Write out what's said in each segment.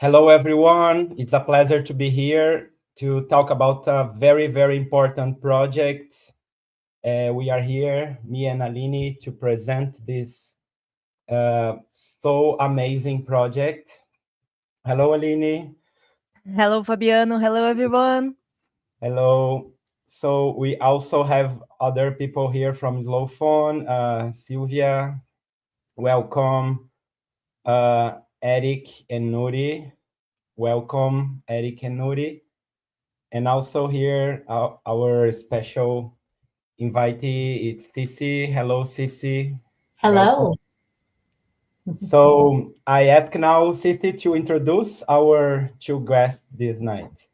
Hello, everyone. It's a pleasure to be here to talk about a very, very important project. We are here, me and Aline, to present this so amazing project. Hello, Aline. Hello, Fabiano. Hello, everyone. Hello. So we also have other people here from Slow Phone. Sylvia, welcome. Eric and Nuri, welcome, Eric and Nuri. And also here, our special invitee, it's Cici. Hello, Cici. Hello. So I ask now Cici to introduce our two guests this night.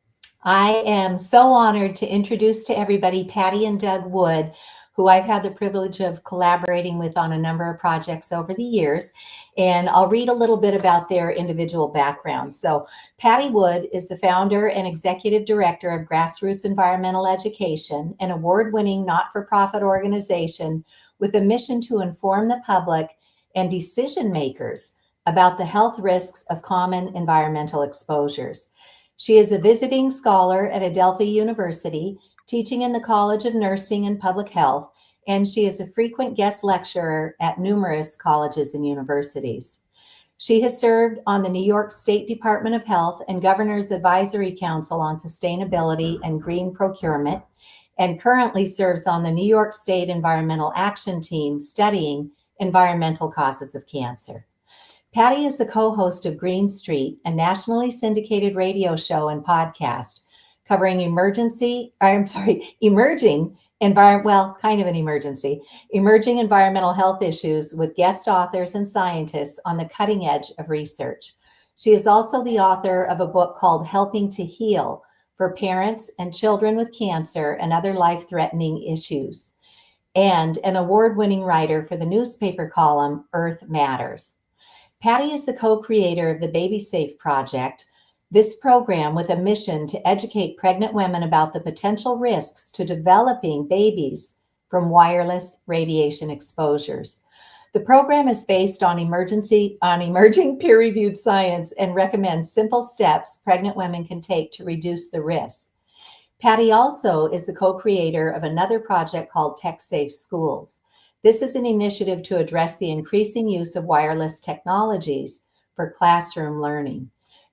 I am so honored to introduce to everybody Patti and Doug Wood, who I've had the privilege of collaborating with on a number of projects over the years. And I'll read a little bit about their individual backgrounds. So Patti Wood is the founder and executive director of Grassroots Environmental Education, an award-winning not-for-profit organization with a mission to inform the public and decision makers about the health risks of common environmental exposures. She is a visiting scholar at Adelphi University, teaching in the College of Nursing and Public Health, and she is a frequent guest lecturer at numerous colleges and universities. She has served on the New York State Department of Health and Governor's Advisory Council on Sustainability and Green Procurement, and currently serves on the New York State Environmental Action Team studying environmental causes of cancer. Patti is the co-host of Green Street, a nationally syndicated radio show and podcast covering emerging environmental health issues with guest authors and scientists on the cutting edge of research. She is also the author of a book called Helping to Heal for parents and children with cancer and other life-threatening issues, and an award-winning writer for the newspaper column Earth Matters. Patti is the co-creator of the BabySafe project, this program with a mission to educate pregnant women about the potential risks to developing babies from wireless radiation exposures. The program is based on emerging peer-reviewed science and recommends simple steps pregnant women can take to reduce the risk. Patti also is the co-creator of another project called Tech-Safe Schools. This is an initiative to address the increasing use of wireless technologies for classroom learning.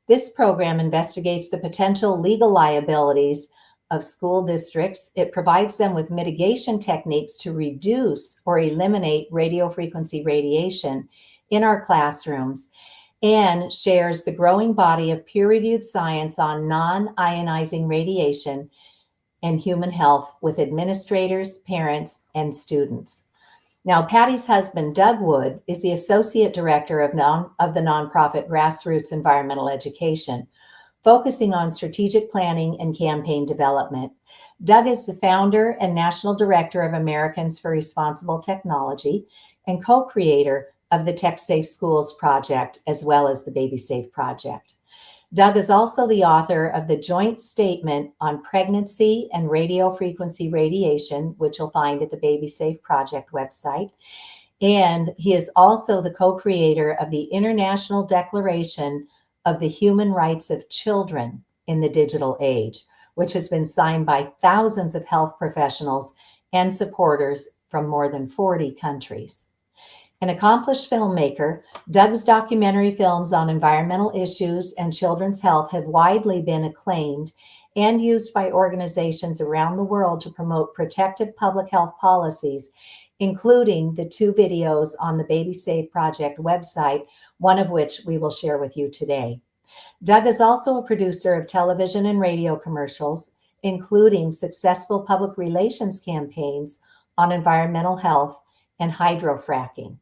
This program investigates the potential legal liabilities of school districts. It provides them with mitigation techniques to reduce or eliminate radio frequency radiation in our classrooms, and shares the growing body of peer-reviewed science on non-ionizing radiation and human health with administrators, parents, and students. Now, Patti's husband, Doug Wood, is the Associate Director of the nonprofit Grassroots Environmental Education, focusing on strategic planning and campaign development. Doug is the founder and National Director of Americans for Responsible Technology and co-creator of the Tech-Safe Schools project, as well as the BabySafe project. Doug is also the author of the Joint Statement on Pregnancy and Radio Frequency Radiation, which you'll find at the BabySafe Project website. And he is also the co-creator of the International Declaration of the Human Rights of Children in the Digital Age, which has been signed by thousands of health professionals and supporters from more than 40 countries. An accomplished filmmaker, Doug's documentary films on environmental issues and children's health have widely been acclaimed and used by organizations around the world to promote protective public health policies, including the 2 videos on the BabySafe Project website, one of which we will share with you today. Doug is also a producer of television and radio commercials, including successful public relations campaigns on environmental health and hydrofracking.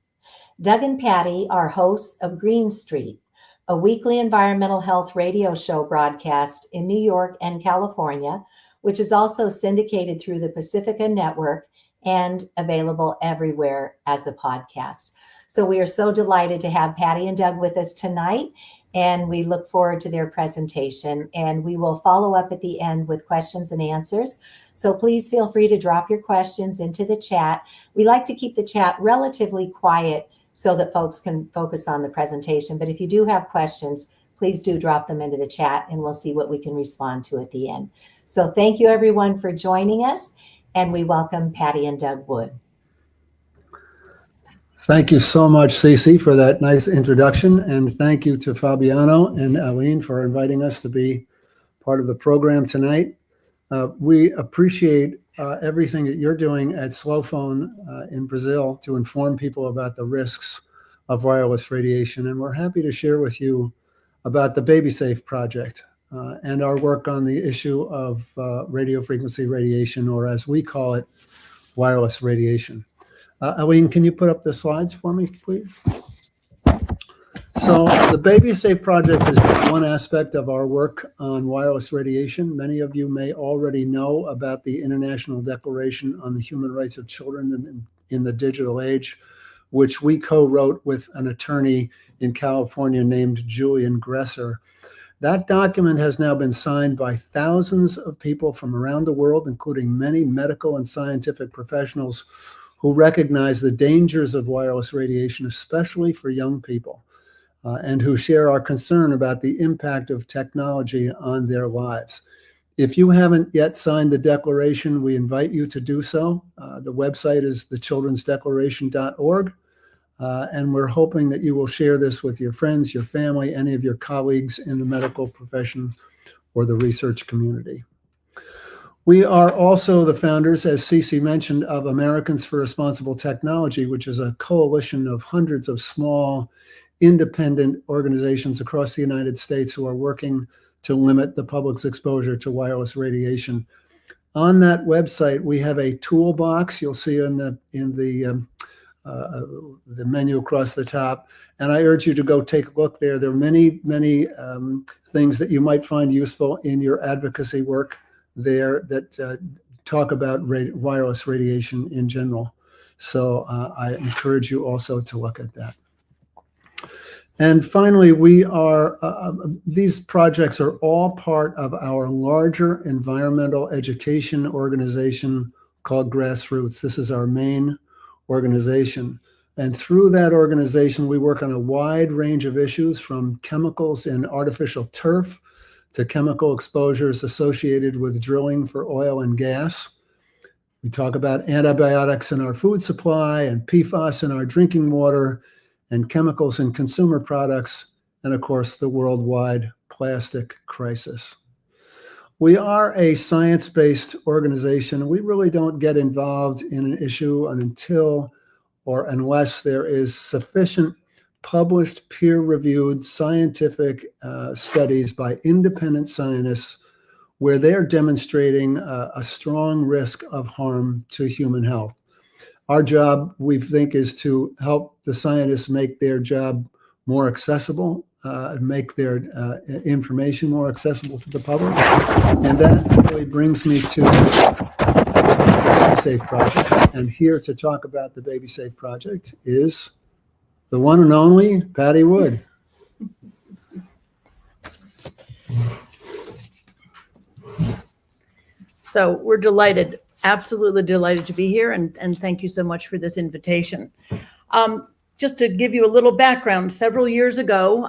Doug and Patti are hosts of Green Street, a weekly environmental health radio show broadcast in New York and California, which is also syndicated through the Pacifica Network and available everywhere as a podcast. So we are so delighted to have Patti and Doug with us tonight, and we look forward to their presentation. And we will follow up at the end with questions and answers. So please feel free to drop your questions into the chat. We like to keep the chat relatively quiet so that folks can focus on the presentation. But if you do have questions, please do drop them into the chat and we'll see what we can respond to at the end. So thank you everyone for joining us, and we welcome Patti and Doug Wood. Thank you so much, Cece, for that nice introduction. And thank you to Fabiano and Aline for inviting us to be part of the program tonight. We appreciate everything that you're doing at Slow Phone in Brazil to inform people about the risks of wireless radiation. And we're happy to share with you about the BabySafe project and our work on the issue of radio frequency radiation, or as we call it, wireless radiation. Aline, can you put up the slides for me, please? So the BabySafe project is just one aspect of our work on wireless radiation. Many of you may already know about the International Declaration on the Human Rights of Children in the Digital Age, which we co-wrote with an attorney in California named Julian Gresser. That document has now been signed by thousands of people from around the world, including many medical and scientific professionals who recognize the dangers of wireless radiation, especially for young people, and who share our concern about the impact of technology on their lives. If you haven't yet signed the declaration, we invite you to do so. The website is thechildrensdeclaration.org, and we're hoping that you will share this with your friends, your family, any of your colleagues in the medical profession or the research community. We are also the founders, as Cece mentioned, of Americans for Responsible Technology, which is a coalition of hundreds of small, independent organizations across the United States who are working to limit the public's exposure to wireless radiation. On that website, we have a toolbox you'll see in the menu across the top, and I urge you to go take a look there. There are many things that you might find useful in your advocacy work there that talk about wireless radiation in general. So I encourage you also to look at that. And finally, we are, these projects are all part of our larger environmental education organization called Grassroots. This is our main organization. And through that organization, we work on a wide range of issues, from chemicals in artificial turf to chemical exposures associated with drilling for oil and gas. We talk about antibiotics in our food supply and PFAS in our drinking water and chemicals in consumer products, and of course, the worldwide plastic crisis. We are a science-based organization. We really don't get involved in an issue until or unless there is sufficient published, peer-reviewed scientific studies by independent scientists where they're demonstrating a strong risk of harm to human health. Our job, we think, is to help the scientists make their job more accessible, make their information more accessible to the public. And that really brings me to the BabySafe project. And here to talk about the BabySafe project is the one and only Patti Wood. So we're delighted, absolutely delighted to be here, and thank you so much for this invitation. Just to give you a little background, several years ago,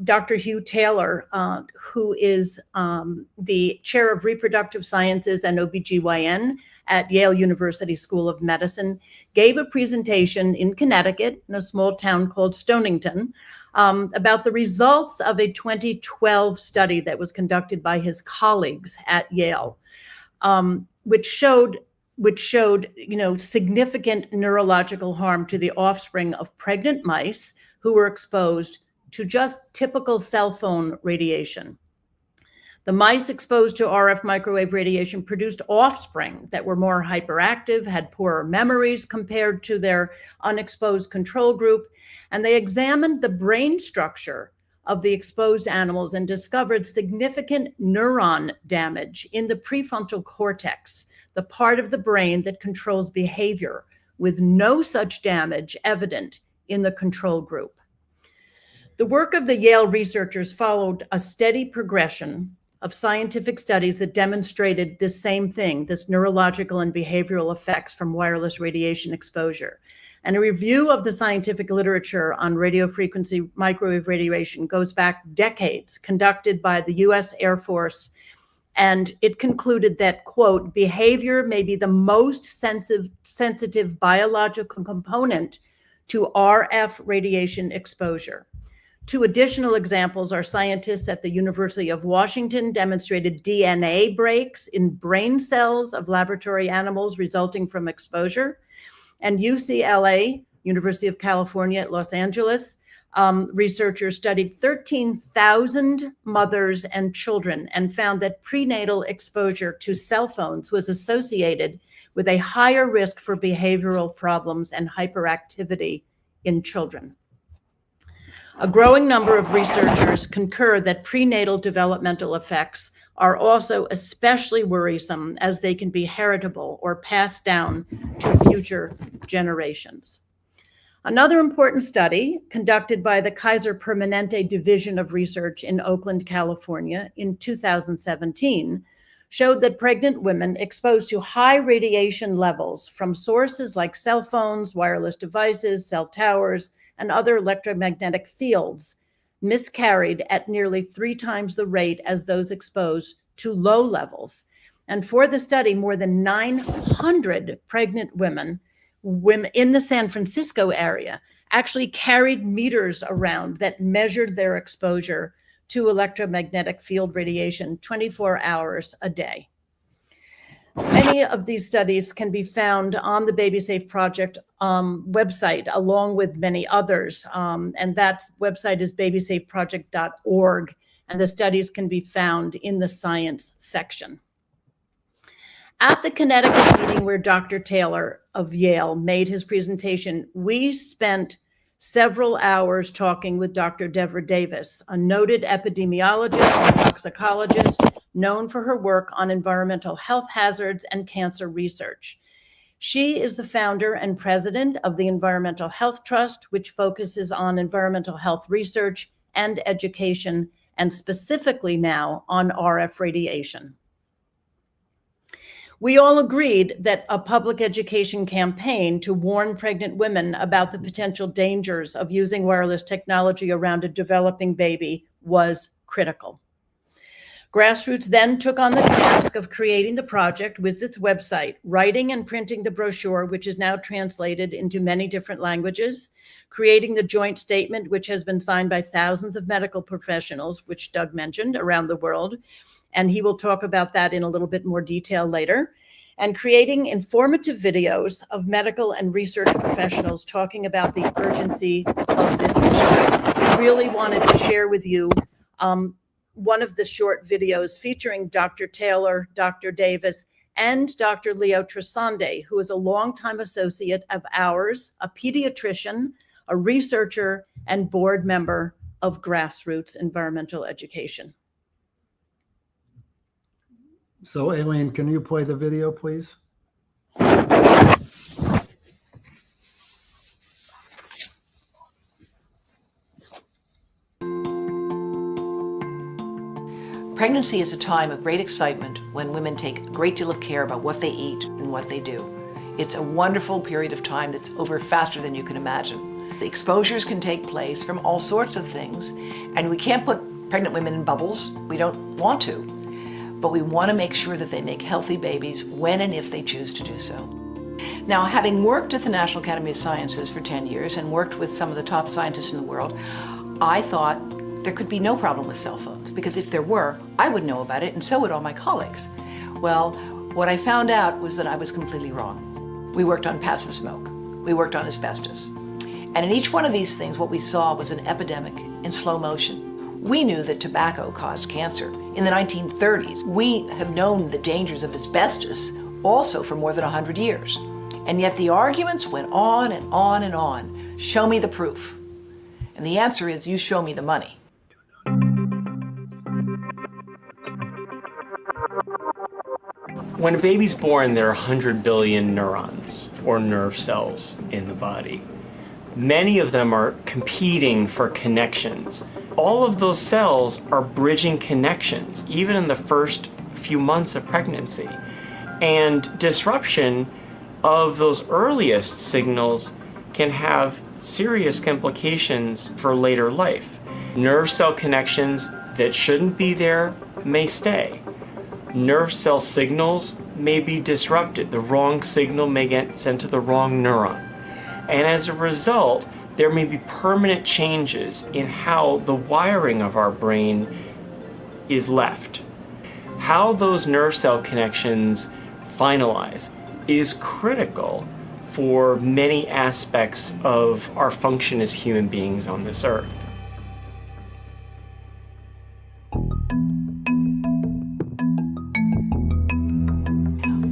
Dr. Hugh Taylor, who is the chair of reproductive sciences and OBGYN at Yale University School of Medicine, gave a presentation in Connecticut in a small town called Stonington about the results of a 2012 study that was conducted by his colleagues at Yale, which showed significant neurological harm to the offspring of pregnant mice who were exposed to just typical cell phone radiation. The mice exposed to RF microwave radiation produced offspring that were more hyperactive, had poorer memories compared to their unexposed control group, and they examined the brain structure of the exposed animals and discovered significant neuron damage in the prefrontal cortex, the part of the brain that controls behavior, with no such damage evident in the control group. The work of the Yale researchers followed a steady progression of scientific studies that demonstrated this same thing, this neurological and behavioral effects from wireless radiation exposure. And a review of the scientific literature on radiofrequency microwave radiation goes back decades, conducted by the US Air Force. And it concluded that, quote, behavior may be the most sensitive biological component to RF radiation exposure. Two additional examples are scientists at the University of Washington demonstrated DNA breaks in brain cells of laboratory animals resulting from exposure. And UCLA, University of California at Los Angeles, researchers studied 13,000 mothers and children and found that prenatal exposure to cell phones was associated with a higher risk for behavioral problems and hyperactivity in children. A growing number of researchers concur that prenatal developmental effects are also especially worrisome as they can be heritable or passed down to future generations. Another important study conducted by the Kaiser Permanente Division of Research in Oakland, California in 2017 showed that pregnant women exposed to high radiation levels from sources like cell phones, wireless devices, cell towers, and other electromagnetic fields miscarried at nearly 3 times the rate as those exposed to low levels. And for the study, more than 900 pregnant women in the San Francisco area actually carried meters around that measured their exposure to electromagnetic field radiation 24 hours a day. Many of these studies can be found on the BabySafe Project website, along with many others. And that website is babysafeproject.org, and the studies can be found in the science section. At the Connecticut meeting where Dr. Taylor of Yale made his presentation, we spent several hours talking with Dr. Deborah Davis, a noted epidemiologist and toxicologist known for her work on environmental health hazards and cancer research. She is the founder and president of the Environmental Health Trust, which focuses on environmental health research and education, and specifically now on RF radiation. We all agreed that a public education campaign to warn pregnant women about the potential dangers of using wireless technology around a developing baby was critical. Grassroots then took on the task of creating the project with its website, writing and printing the brochure, which is now translated into many different languages, creating the joint statement, which has been signed by thousands of medical professionals, which Doug mentioned, around the world, and he will talk about that in a little bit more detail later, and creating informative videos of medical and research professionals talking about the urgency of this issue. We really wanted to share with you one of the short videos featuring Dr. Taylor, Dr. Davis, and Dr. Leo Trisande, who is a longtime associate of ours, a pediatrician, a researcher, and board member of Grassroots Environmental Education. So, Aileen, can you play the video, please? Pregnancy is a time of great excitement when women take a great deal of care about what they eat and what they do. It's a wonderful period of time that's over faster than you can imagine. The exposures can take place from all sorts of things, and we can't put pregnant women in bubbles. We don't want to, but we want to make sure that they make healthy babies when and if they choose to do so. Now, having worked at the National Academy of Sciences for 10 years and worked with some of the top scientists in the world, I thought there could be no problem with cell phones, because if there were, I would know about it and so would all my colleagues. Well, what I found out was that I was completely wrong. We worked on passive smoke. We worked on asbestos. And in each one of these things, what we saw was an epidemic in slow motion. We knew that tobacco caused cancer in the 1930s. We have known the dangers of asbestos also for more than 100 years. And yet the arguments went on and on and on. Show me the proof. And the answer is, you show me the money. When a baby's born, there are 100 billion neurons, or nerve cells, in the body. Many of them are competing for connections all of those cells are bridging connections, even in the first few months of pregnancy. And disruption of those earliest signals can have serious implications for later life. Nerve cell connections that shouldn't be there may stay. Nerve cell signals may be disrupted. The wrong signal may get sent to the wrong neuron. And as a result, there may be permanent changes in how the wiring of our brain is left. How those nerve cell connections finalize is critical for many aspects of our function as human beings on this earth.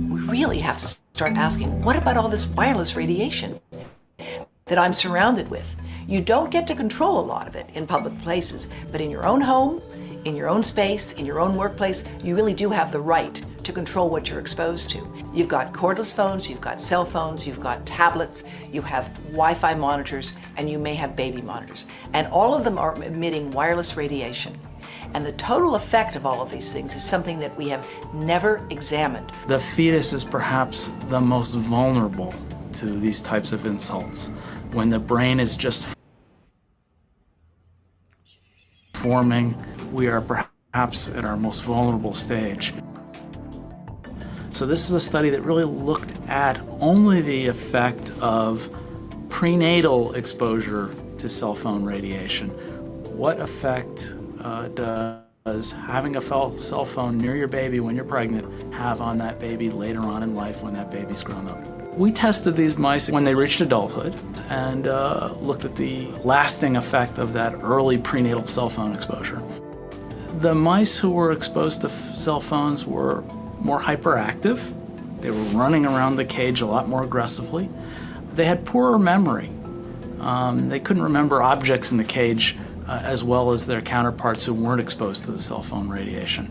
We really have to start asking, what about all this wireless radiation that I'm surrounded with? You don't get to control a lot of it in public places, but in your own home, in your own space, in your own workplace, you really do have the right to control what you're exposed to. You've got cordless phones, you've got cell phones, you've got tablets, you have Wi-Fi monitors, and you may have baby monitors. And all of them are emitting wireless radiation. And the total effect of all of these things is something that we have never examined. The fetus is perhaps the most vulnerable to these types of insults. When the brain is just forming, we are perhaps at our most vulnerable stage. So this is a study that really looked at only the effect of prenatal exposure to cell phone radiation. What effect does having a cell phone near your baby when you're pregnant have on that baby later on in life when that baby's grown up? We tested these mice when they reached adulthood and looked at the lasting effect of that early prenatal cell phone exposure. The mice who were exposed to cell phones were more hyperactive. They were running around the cage a lot more aggressively. They had poorer memory. They couldn't remember objects in the cage as well as their counterparts who weren't exposed to the cell phone radiation.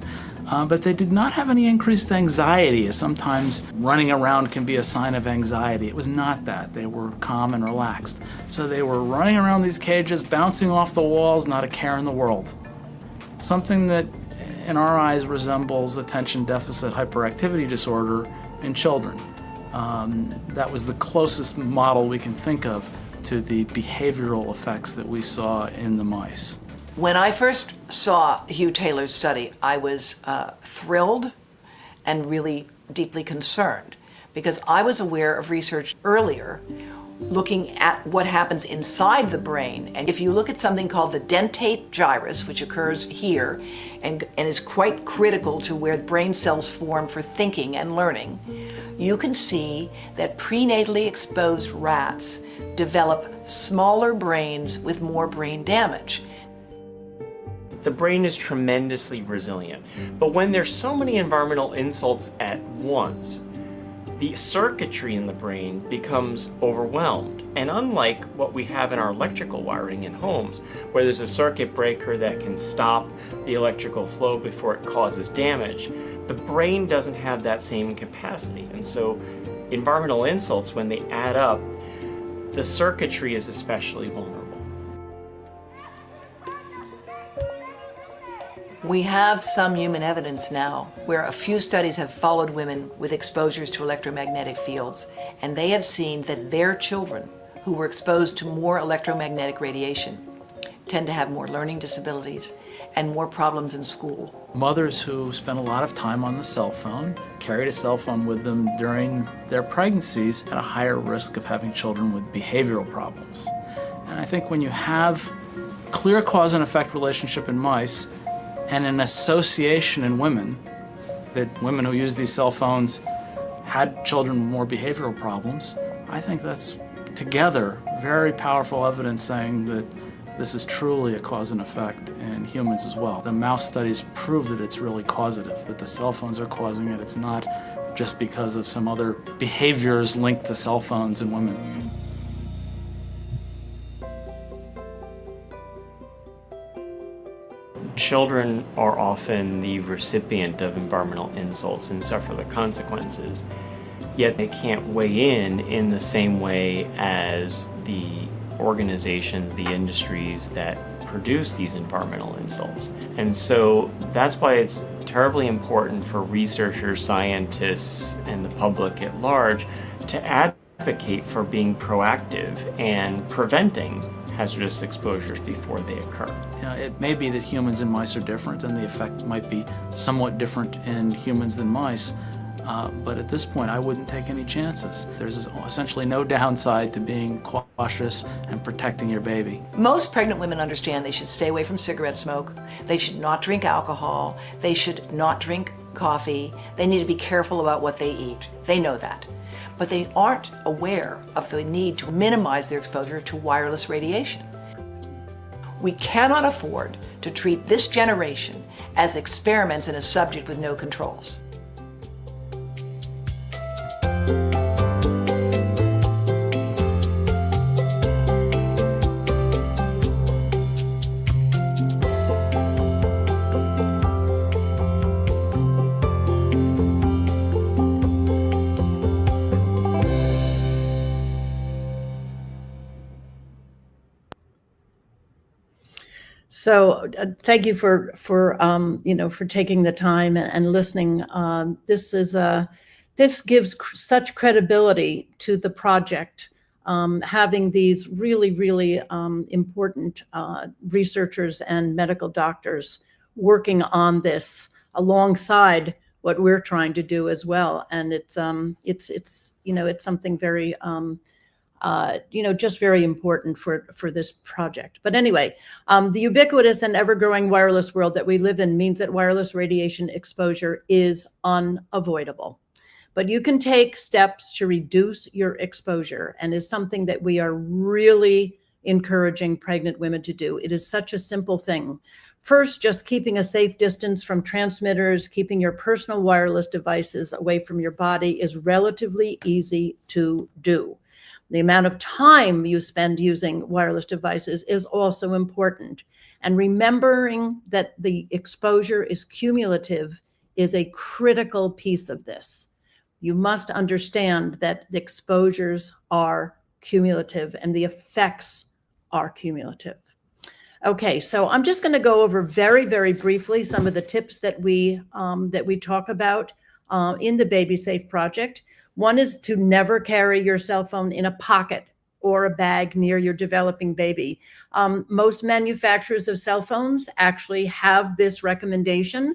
But they did not have any increased anxiety, as sometimes running around can be a sign of anxiety. It was not that. They were calm and relaxed. So they were running around these cages, bouncing off the walls, not a care in the world. Something that, in our eyes, resembles attention deficit hyperactivity disorder in children. That was the closest model we can think of to the behavioral effects that we saw in the mice. When I first saw Hugh Taylor's study, I was thrilled and really deeply concerned, because I was aware of research earlier looking at what happens inside the brain. And if you look at something called the dentate gyrus, which occurs here and is quite critical to where brain cells form for thinking and learning, you can see that prenatally exposed rats develop smaller brains with more brain damage. The brain is tremendously resilient, but when there's so many environmental insults at once, the circuitry in the brain becomes overwhelmed. And unlike what we have in our electrical wiring in homes, where there's a circuit breaker that can stop the electrical flow before it causes damage, the brain doesn't have that same capacity. And so environmental insults, when they add up, the circuitry is especially vulnerable. We have some human evidence now where a few studies have followed women with exposures to electromagnetic fields, and they have seen that their children who were exposed to more electromagnetic radiation tend to have more learning disabilities and more problems in school. Mothers who spent a lot of time on the cell phone, carried a cell phone with them during their pregnancies, had a higher risk of having children with behavioral problems. And I think when you have clear cause and effect relationship in mice, and an association in women, that women who use these cell phones had children with more behavioral problems, I think that's together very powerful evidence saying that this is truly a cause and effect in humans as well. The mouse studies prove that it's really causative, that the cell phones are causing it. It's not just because of some other behaviors linked to cell phones in women. Children are often the recipient of environmental insults and suffer the consequences, yet they can't weigh in the same way as the organizations, the industries that produce these environmental insults. And so that's why it's terribly important for researchers, scientists, and the public at large to advocate for being proactive and preventing hazardous exposures before they occur. You know, it may be that humans and mice are different, and the effect might be somewhat different in humans than mice. But at this point, I wouldn't take any chances. There's essentially no downside to being cautious and protecting your baby. Most pregnant women understand they should stay away from cigarette smoke, they should not drink alcohol, they should not drink coffee, they need to be careful about what they eat. They know that. But they aren't aware of the need to minimize their exposure to wireless radiation. We cannot afford to treat this generation as experiments in a subject with no controls. So thank you for taking the time and listening. This gives such credibility to the project, having these really important researchers and medical doctors working on this alongside what we're trying to do as well. And it's something very just very important for this project. But anyway, the ubiquitous and ever-growing wireless world that we live in means that wireless radiation exposure is unavoidable. But you can take steps to reduce your exposure, and is something that we are really encouraging pregnant women to do. It is such a simple thing. First, just keeping a safe distance from transmitters, keeping your personal wireless devices away from your body is relatively easy to do. The amount of time you spend using wireless devices is also important. And remembering that the exposure is cumulative is a critical piece of this. You must understand that the exposures are cumulative and the effects are cumulative. Okay, so I'm just going to go over very briefly some of the tips that we talk about in the BabySafe project. One is to never carry your cell phone in a pocket or a bag near your developing baby. Most manufacturers of cell phones actually have this recommendation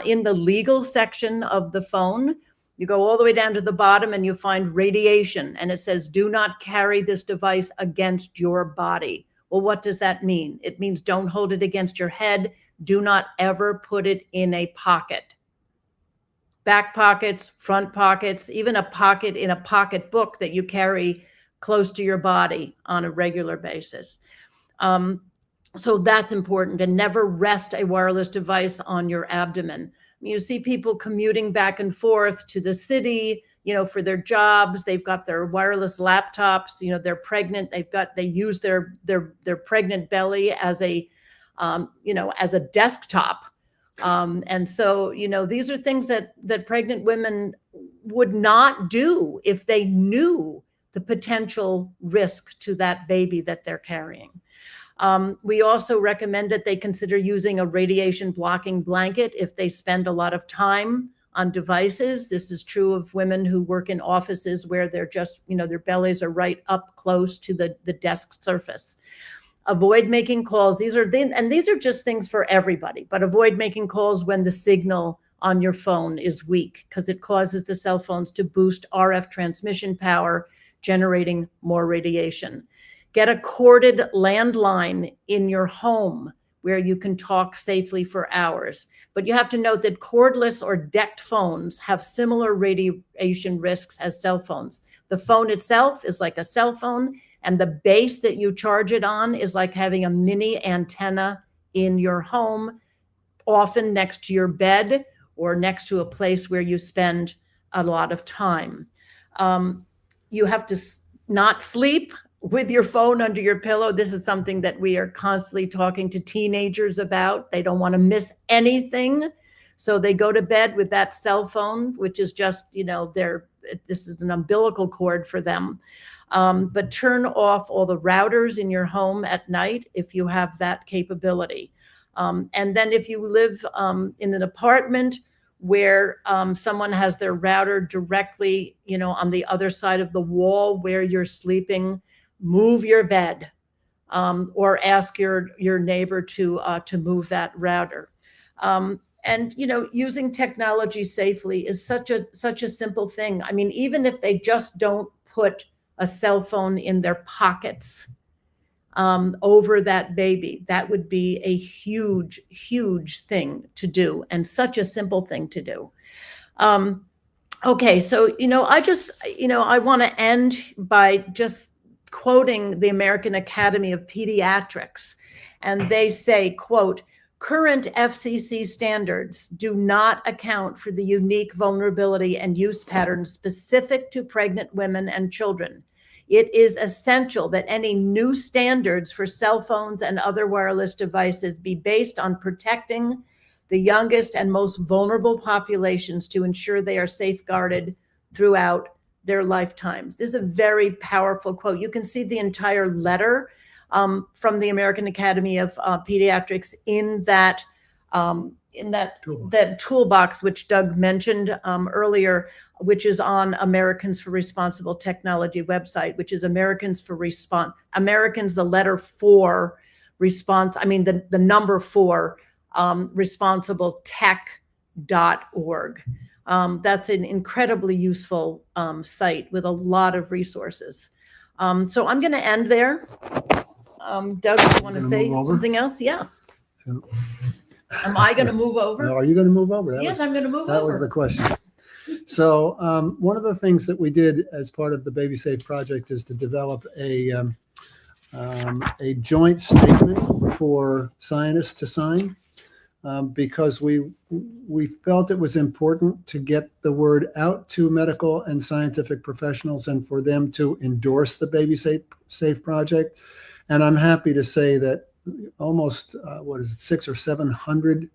in the legal section of the phone. You go all the way down to the bottom and you find radiation, and it says, do not carry this device against your body. Well, what does that mean? It means don't hold it against your head. Do not ever put it in a pocket. Back pockets, front pockets, even a pocket in a pocketbook that you carry close to your body on a regular basis. So that's important. And never rest a wireless device on your abdomen. You see people commuting back and forth to the city, for their jobs. They've got their wireless laptops. They're pregnant. They use their pregnant belly as a desktop. And so, these are things that pregnant women would not do if they knew the potential risk to that baby that they're carrying. We also recommend that they consider using a radiation blocking blanket if they spend a lot of time on devices. This is true of women who work in offices where they're just, their bellies are right up close to the desk surface. Avoid making calls. These are just things for everybody, but avoid making calls when the signal on your phone is weak, because it causes the cell phones to boost RF transmission power, generating more radiation. Get a corded landline in your home where you can talk safely for hours. But you have to note that cordless or decked phones have similar radiation risks as cell phones. The phone itself is like a cell phone, and the base that you charge it on is like having a mini antenna in your home, often next to your bed or next to a place where you spend a lot of time. You have to not sleep with your phone under your pillow. This is something that we are constantly talking to teenagers about. They don't want to miss anything. So they go to bed with that cell phone, which is just, this is an umbilical cord for them. But turn off all the routers in your home at night if you have that capability. And then if you live in an apartment where someone has their router directly, on the other side of the wall where you're sleeping, move your bed, or ask your neighbor to move that router. And using technology safely is such a simple thing. I mean, even if they just don't put a cell phone in their pockets over that baby, that would be a huge, huge thing to do, and such a simple thing to do. Okay, so I want to end by just quoting the American Academy of Pediatrics, and they say, quote, "Current FCC standards do not account for the unique vulnerability and use patterns specific to pregnant women and children. It is essential that any new standards for cell phones and other wireless devices be based on protecting the youngest and most vulnerable populations to ensure they are safeguarded throughout their lifetimes." This is a very powerful quote. You can see the entire letter from the American Academy of Pediatrics in that toolbox which Doug mentioned earlier, which is on Americans for Responsible Technology website, which is Americans, the letter 4, response. I mean the number 4, responsibletech.org. That's an incredibly useful site with a lot of resources. So I'm going to end there. Doug, you want to say something else? Yeah. So, am I going to move over? No, are you going to move over? Yes, I'm going to move over. That was the question. So one of the things that we did as part of the BabySafe project is to develop a joint statement for scientists to sign, because we felt it was important to get the word out to medical and scientific professionals and for them to endorse the BabySafe project. And I'm happy to say that almost 600 or 700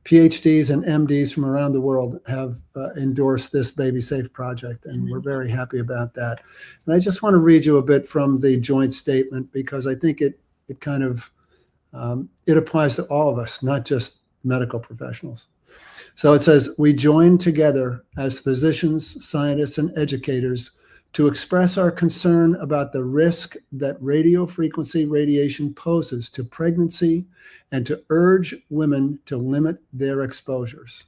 PhDs and MDs from around the world have endorsed this BabySafe project, and we're very happy about that. And I just want to read you a bit from the joint statement, because I think it kind of it applies to all of us, not just medical professionals. So it says, "We join together as physicians, scientists, and educators to express our concern about the risk that radiofrequency radiation poses to pregnancy and to urge women to limit their exposures.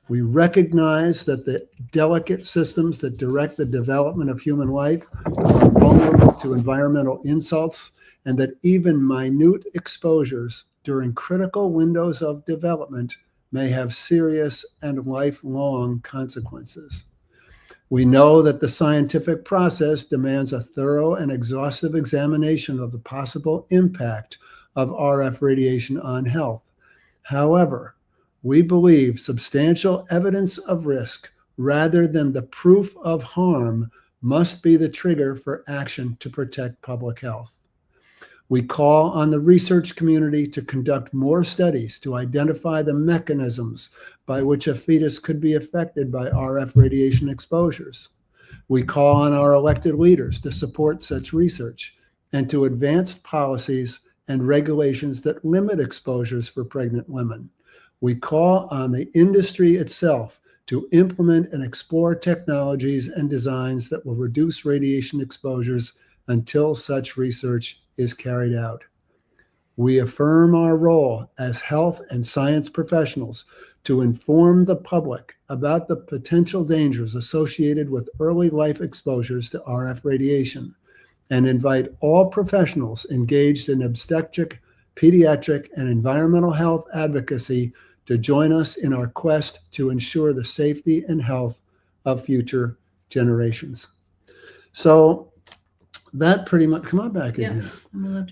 We recognize that the delicate systems that direct the development of human life are vulnerable to environmental insults, and that even minute exposures during critical windows of development may have serious and lifelong consequences. We know that the scientific process demands a thorough and exhaustive examination of the possible impact of RF radiation on health. However, we believe substantial evidence of risk rather than the proof of harm must be the trigger for action to protect public health. We call on the research community to conduct more studies to identify the mechanisms by which a fetus could be affected by RF radiation exposures. We call on our elected leaders to support such research and to advance policies and regulations that limit exposures for pregnant women. We call on the industry itself to implement and explore technologies and designs that will reduce radiation exposures until such research is carried out. We affirm our role as health and science professionals to inform the public about the potential dangers associated with early life exposures to RF radiation, and invite all professionals engaged in obstetric, pediatric, and environmental health advocacy to join us in our quest to ensure the safety and health of future generations. So that pretty much, come on back in here.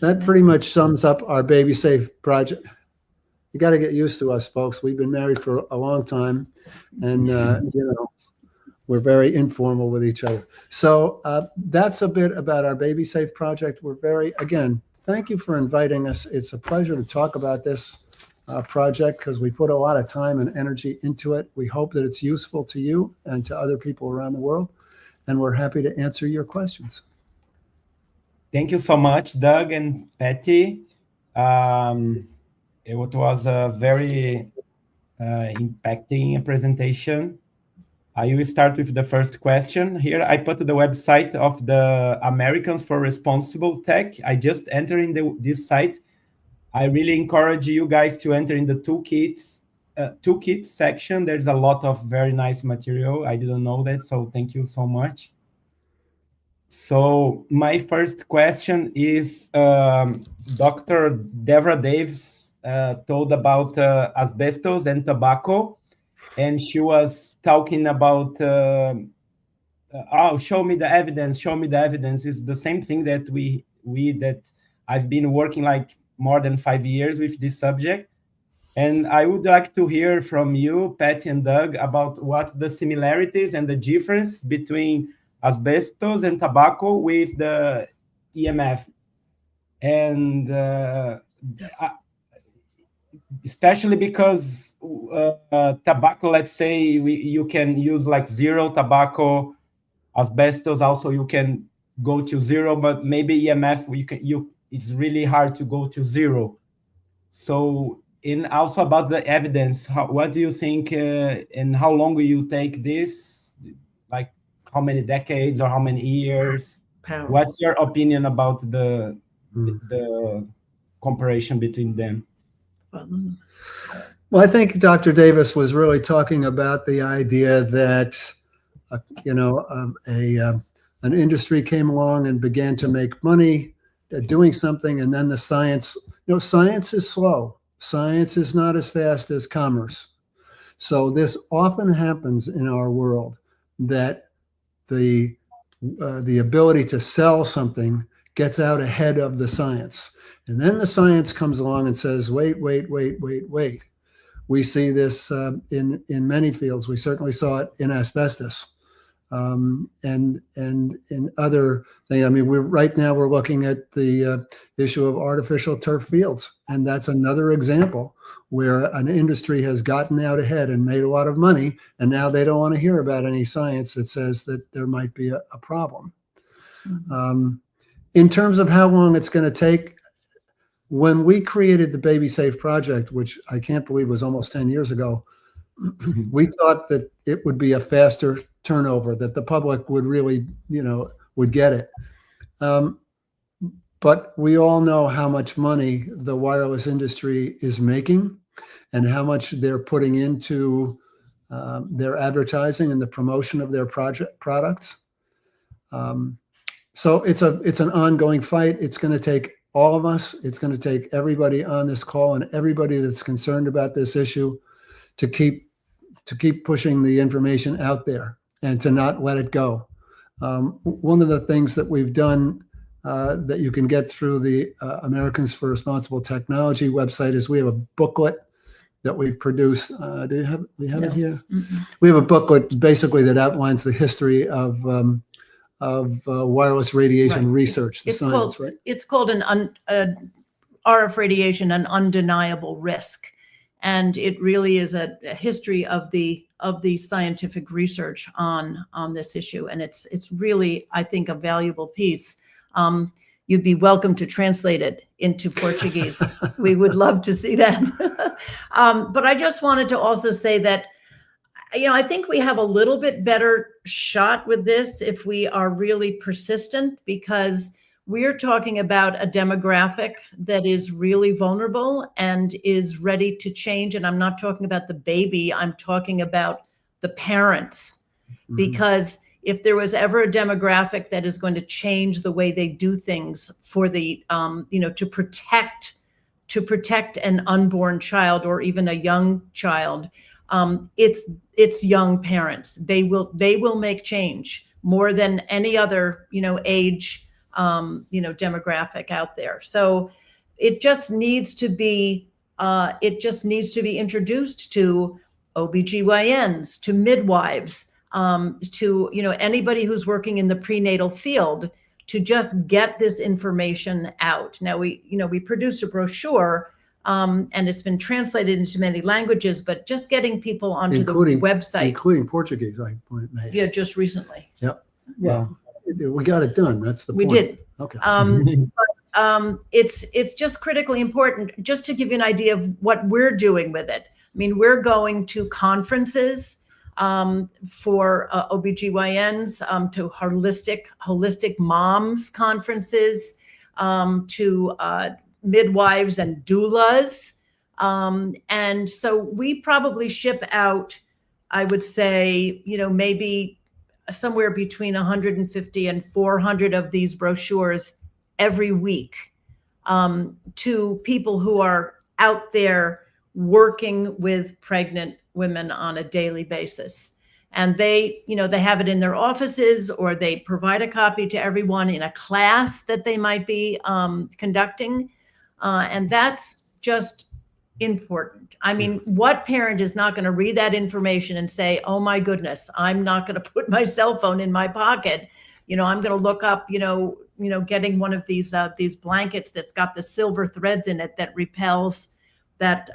That pretty much sums up our BabySafe project. You got to get used to us, folks. We've been married for a long time, and we're very informal with each other. So that's a bit about our BabySafe project. Again, thank you for inviting us. It's a pleasure to talk about this project because we put a lot of time and energy into it. We hope that it's useful to you and to other people around the world, and we're happy to answer your questions. Thank you so much, Doug and Patti. It was a very impacting presentation. I will start with the first question. Here I put the website of the Americans for Responsible Tech. I just entered in this site. I really encourage you guys to enter in the toolkits section. There's a lot of very nice material. I didn't know that, so thank you so much. So my first question is, Dr. Deborah Davis told about asbestos and tobacco, and she was talking about, show me the evidence, show me the evidence. Is the same thing that that I've been working like more than 5 years with this subject. And I would like to hear from you, Patti and Doug, about what the similarities and the difference between asbestos and tobacco with the EMF. And especially because tobacco, let's say you can use like zero tobacco, asbestos also you can go to zero, but maybe EMF it's really hard to go to zero. So also about the evidence, what do you think, and how long will you take this? Like how many decades or how many years? Powerful. What's your opinion about the comparison between them? Well, I think Dr. Davis was really talking about the idea that, an industry came along and began to make money doing something, and then the science, science is slow. Science is not as fast as commerce. So this often happens in our world, that the ability to sell something gets out ahead of the science. And then the science comes along and says, wait. We see this in many fields. We certainly saw it in asbestos, and in other things. I mean, right now we're looking at the issue of artificial turf fields, and that's another example where an industry has gotten out ahead and made a lot of money, and now they don't want to hear about any science that says that there might be a problem. Mm-hmm. In terms of how long it's going to take, when we created the BabySafe project, which I can't believe was almost 10 years ago, we thought that it would be a faster turnover, that the public would really, would get it. But we all know how much money the wireless industry is making and how much they're putting into their advertising and the promotion of their products. So it's an ongoing fight. It's going to take all of us. It's going to take everybody on this call and everybody that's concerned about this issue to keep pushing the information out there and to not let it go. One of the things that we've done that you can get through the Americans for Responsible Technology website is we have a booklet that we've produced. We have it here? Mm-hmm. We have a booklet basically that outlines the history of wireless radiation research, the science, right? It's called RF radiation, an undeniable risk. And it really is a history of the scientific research on this issue. And it's really, I think, a valuable piece. You'd be welcome to translate it into Portuguese. We would love to see that. But I just wanted to also say that, I think we have a little bit better shot with this if we are really persistent, because we're talking about a demographic that is really vulnerable and is ready to change. And I'm not talking about the baby, I'm talking about the parents. Mm-hmm. Because if there was ever a demographic that is going to change the way they do things for the, to protect an unborn child or even a young child, it's young parents. They will make change more than any other, age, demographic out there. So it just needs to be introduced to OBGYNs, to midwives, to, anybody who's working in the prenatal field, to just get this information out. Now we produced a brochure, and it's been translated into many languages, but just getting people onto the website. Including Portuguese, I might. Yeah, just recently. Yep. Yeah. Well, we got it done. That's the point. We did. Okay. It's just critically important. Just to give you an idea of what we're doing with it. I mean, we're going to conferences for OBGYNs, to holistic moms conferences, to midwives and doulas. And so we probably ship out, I would say, maybe somewhere between 150 and 400 of these brochures every week to people who are out there working with pregnant women on a daily basis. And they have it in their offices, or they provide a copy to everyone in a class that they might be conducting. And that's just important. I mean, what parent is not going to read that information and say, oh my goodness, I'm not going to put my cell phone in my pocket. I'm going to look up, getting one of these blankets that's got the silver threads in it that repels that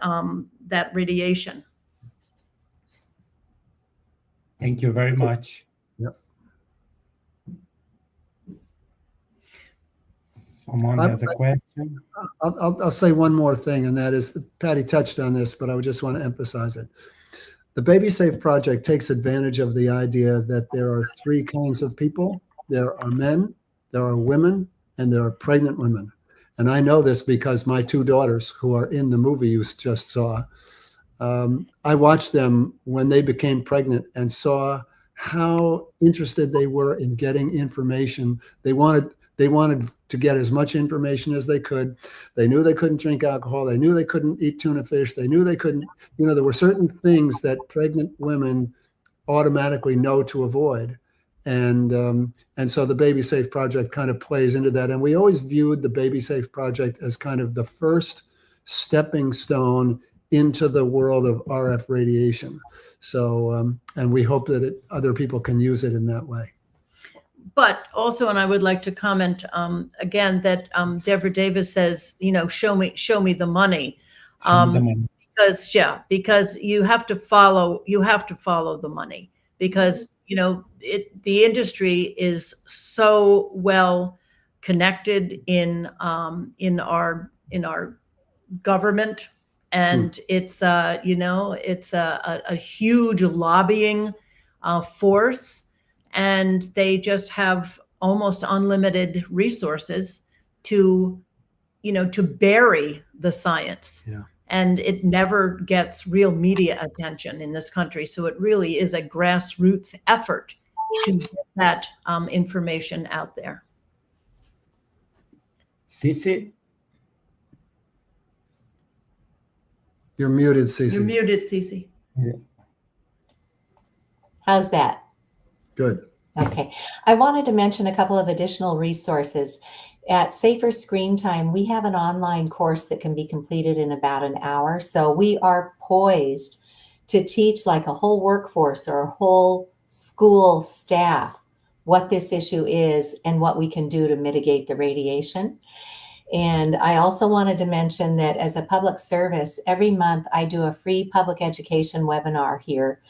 radiation. Thank you very much. Yep. Someone has a question. I'll say one more thing, and that is, Patti touched on this, but I would just want to emphasize it. The BabySafe project takes advantage of the idea that there are three kinds of people. There are men, there are women, and there are pregnant women. And I know this because my two daughters, who are in the movie you just saw, I watched them when they became pregnant and saw how interested they were in getting information. They wanted to get as much information as they could. They knew they couldn't drink alcohol. They knew they couldn't eat tuna fish. They knew they couldn't, there were certain things that pregnant women automatically know to avoid. And so the BabySafe project kind of plays into that. And we always viewed the BabySafe project as kind of the first stepping stone into the world of RF radiation. So, and we hope that other people can use it in that way. But also, and I would like to comment again that Deborah Davis says, show me the money. Because you have to follow the money, because the industry is so well connected in our government, and it's a huge lobbying force. And they just have almost unlimited resources to bury the science. Yeah. And it never gets real media attention in this country. So it really is a grassroots effort to get that information out there. Cece? You're muted, Cece. You're muted, Cece. Yeah. How's that? Good. Okay. I wanted to mention a couple of additional resources. At Safer Screen Time, we have an online course that can be completed in about an hour. So we are poised to teach like a whole workforce or a whole school staff what this issue is and what we can do to mitigate the radiation. And I also wanted to mention that as a public service, every month I do a free public education webinar here,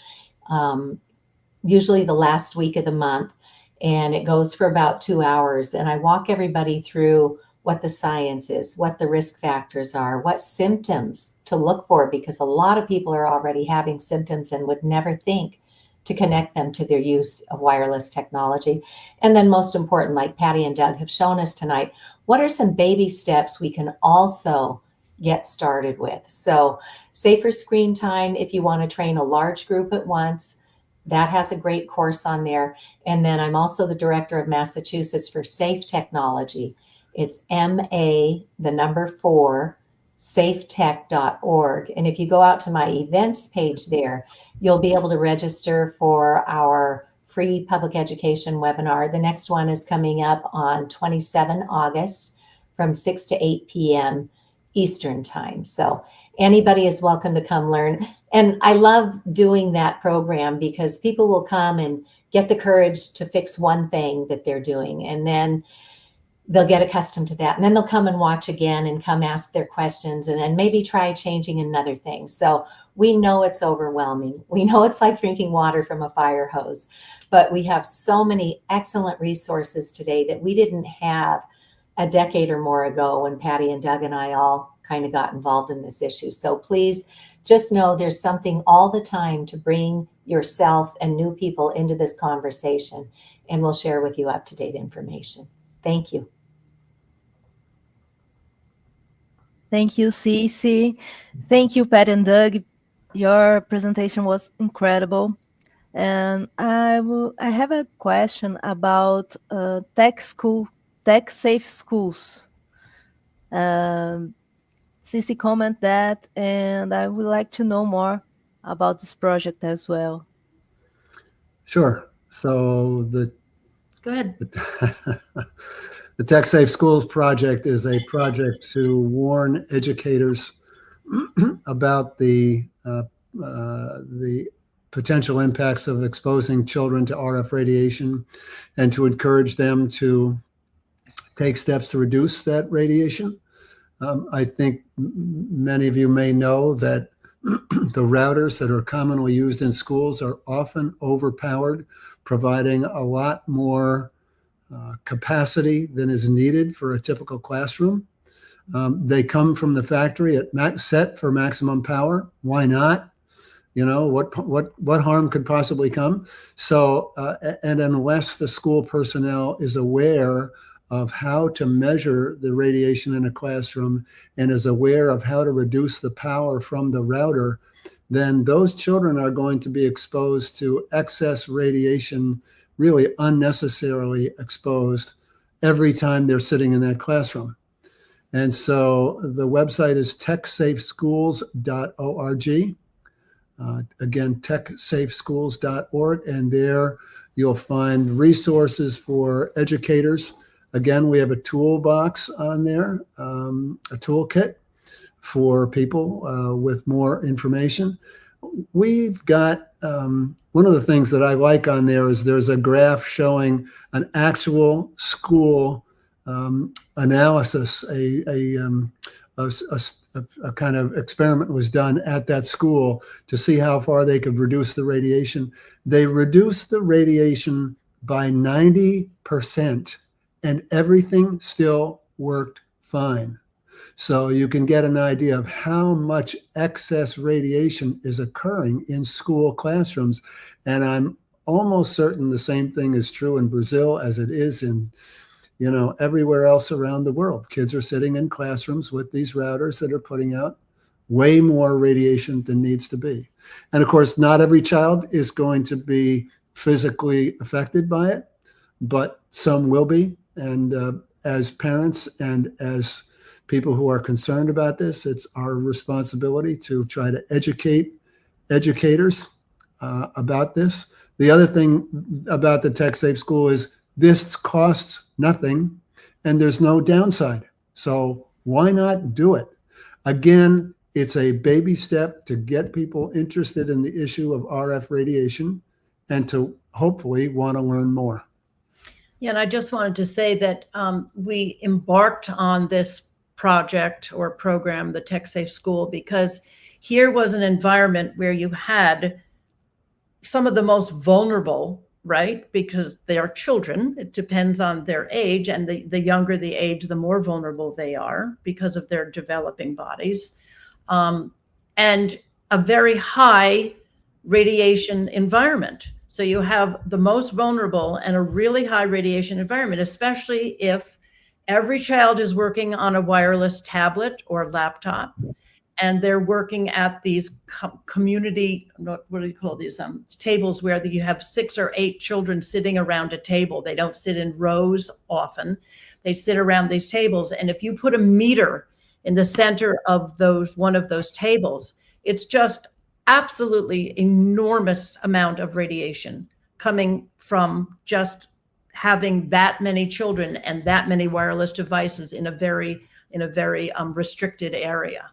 usually the last week of the month, and it goes for about 2 hours. And I walk everybody through what the science is, what the risk factors are, what symptoms to look for, because a lot of people are already having symptoms and would never think to connect them to their use of wireless technology. And then most important, like Patti and Doug have shown us tonight, what are some baby steps we can also get started with? So Safer Screen Time, if you want to train a large group at once, that has a great course on there. And then I'm also the director of Massachusetts for Safe Technology. It's MA4 safetech.org. And if you go out to my events page there, you'll be able to register for our free public education webinar. The next one is coming up on 27 August from 6 to 8 p.m. Eastern time. So anybody is welcome to come learn. And I love doing that program because people will come and get the courage to fix one thing that they're doing. And then they'll get accustomed to that. And then they'll come and watch again and come ask their questions and then maybe try changing another thing. So we know it's overwhelming. We know it's like drinking water from a fire hose, but we have so many excellent resources today that we didn't have a decade or more ago when Patti and Doug and I all kind of got involved in this issue. So please just know there's something all the time to bring yourself and new people into this conversation, and we'll share with you up-to-date information. Thank you. Thank you, Cece. Thank you, Pat and Doug. Your presentation was incredible. And I have a question about tech-safe schools. Cece comment that, and I would like to know more about this project as well. Sure. So Go ahead. The Tech Safe Schools project is a project to warn educators about the potential impacts of exposing children to RF radiation, and to encourage them to take steps to reduce that radiation. I think many of you may know that the routers that are commonly used in schools are often overpowered, providing a lot more capacity than is needed for a typical classroom. They come from the factory set for maximum power. Why not? You know, what harm could possibly come? So, and unless the school personnel is aware of how to measure the radiation in a classroom and is aware of how to reduce the power from the router, then those children are going to be exposed to excess radiation, really unnecessarily exposed every time they're sitting in that classroom. And so the website is techsafeschools.org. Again, techsafeschools.org, and there you'll find resources for educators. Again, we have a toolbox on there, a toolkit for people with more information. We've got, one of the things that I like on there is there's a graph showing an actual school analysis, a kind of experiment was done at that school to see how far they could reduce the radiation. They reduced the radiation by 90%, and everything still worked fine. So you can get an idea of how much excess radiation is occurring in school classrooms. And I'm almost certain the same thing is true in Brazil as it is in, you know, everywhere else around the world. Kids are sitting in classrooms with these routers that are putting out way more radiation than needs to be. And of course, not every child is going to be physically affected by it, but some will be. And as parents and as people who are concerned about this, it's our responsibility to try to educate educators about this. The other thing about the Tech Safe School is this costs nothing and there's no downside. So why not do it? Again, it's a baby step to get people interested in the issue of RF radiation and to hopefully want to learn more. Yeah, and I just wanted to say that we embarked on this project or program, the Tech Safe School, because here was an environment where you had some of the most vulnerable, right? Because they are children. It depends on their age, and the younger the age, the more vulnerable they are because of their developing bodies. And a very high radiation environment. So you have the most vulnerable and a really high radiation environment, especially if every child is working on a wireless tablet or laptop, and they're working at these community, what do you call these, tables where you have 6 or 8 children sitting around a table. They don't sit in rows often. They sit around these tables. And if you put a meter in the center of one of those tables, it's just absolutely enormous amount of radiation coming from just having that many children and that many wireless devices in a very restricted area.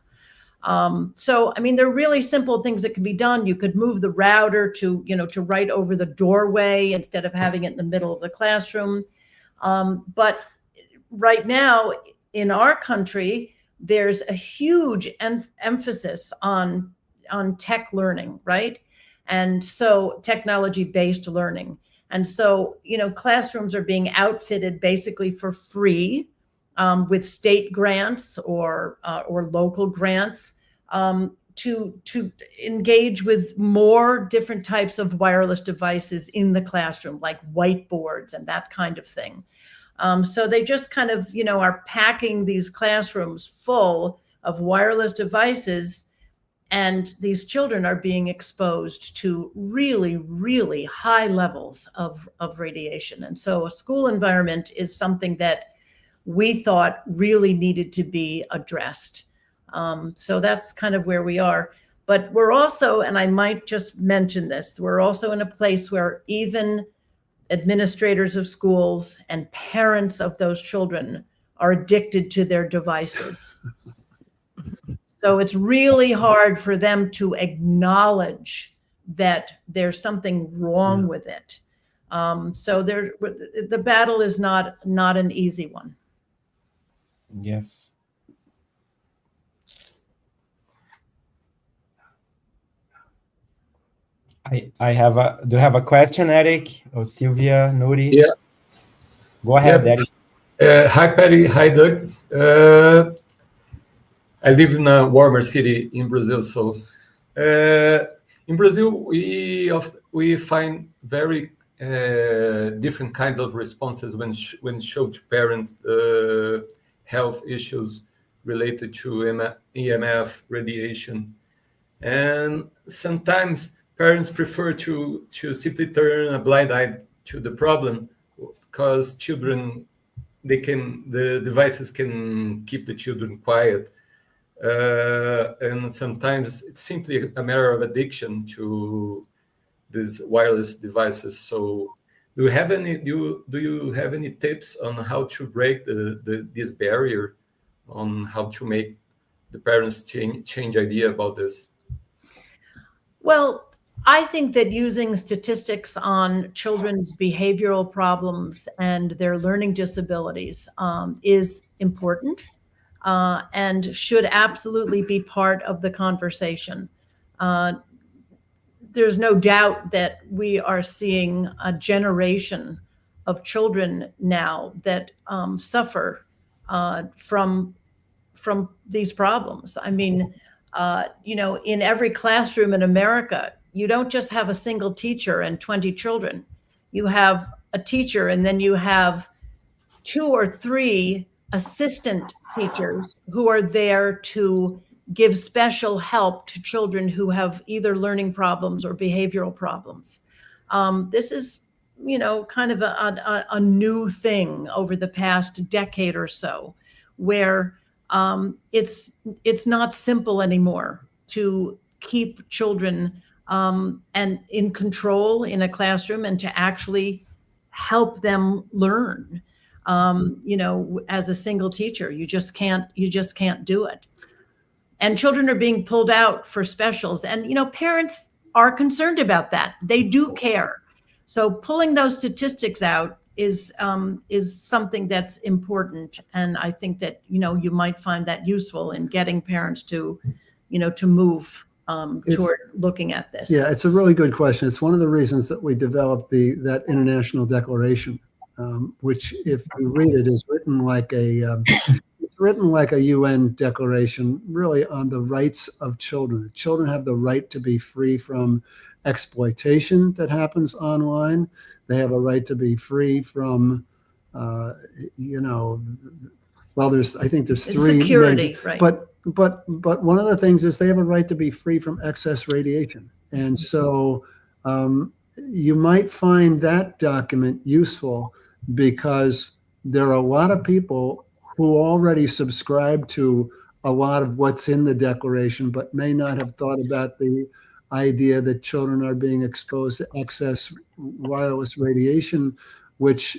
So, I mean, there are really simple things that can be done. You could move the router to right over the doorway instead of having it in the middle of the classroom. But right now in our country, there's a huge emphasis on tech learning, right? And so technology-based learning. And so, classrooms are being outfitted basically for free with state grants or local grants to engage with more different types of wireless devices in the classroom, like whiteboards and that kind of thing. So they just kind of, are packing these classrooms full of wireless devices, and these children are being exposed to really, really high levels of radiation. And so a school environment is something that we thought really needed to be addressed. So that's kind of where we are. But we're also, and I might just mention this, we're also in a place where even administrators of schools and parents of those children are addicted to their devices. So it's really hard for them to acknowledge that there's something wrong with it. So the battle is not an easy one. Yes. I have do you have a question, Eric or Sylvia, Nuri? Yeah. Go ahead, Eric. Hi, Patti. Hi, Doug. I live in a warmer city in Brazil. So in Brazil, we find very different kinds of responses when shown to parents health issues related to EMF radiation. And sometimes parents prefer to simply turn a blind eye to the problem because the devices can keep the children quiet. And sometimes it's simply a matter of addiction to these wireless devices. So do you have any tips on how to break this barrier, on how to make the parents change idea about this? Well, I think that using statistics on children's behavioral problems and their learning disabilities is important and should absolutely be part of the conversation. There's no doubt that we are seeing a generation of children now that suffer from these problems. I mean, in every classroom in America, you don't just have a single teacher and 20 children. You have a teacher, and then you have 2 or 3 assistant teachers who are there to give special help to children who have either learning problems or behavioral problems. This is, kind of a new thing over the past decade or so, where it's not simple anymore to keep children and in control in a classroom and to actually help them learn. As a single teacher, you just can't do it. And children are being pulled out for specials, and parents are concerned about that. They do care. So pulling those statistics out is something that's important, and I think that you might find that useful in getting parents to move toward looking at this. Yeah, it's a really good question. It's one of the reasons that we developed that international declaration, which, if you read it, is written like a UN declaration, really on the rights of children. Children have the right to be free from exploitation that happens online. They have a right to be free from, I think there's 3 security, right? But one of the things is they have a right to be free from excess radiation. And so you might find that document useful because there are a lot of people who already subscribe to a lot of what's in the declaration, but may not have thought about the idea that children are being exposed to excess wireless radiation, which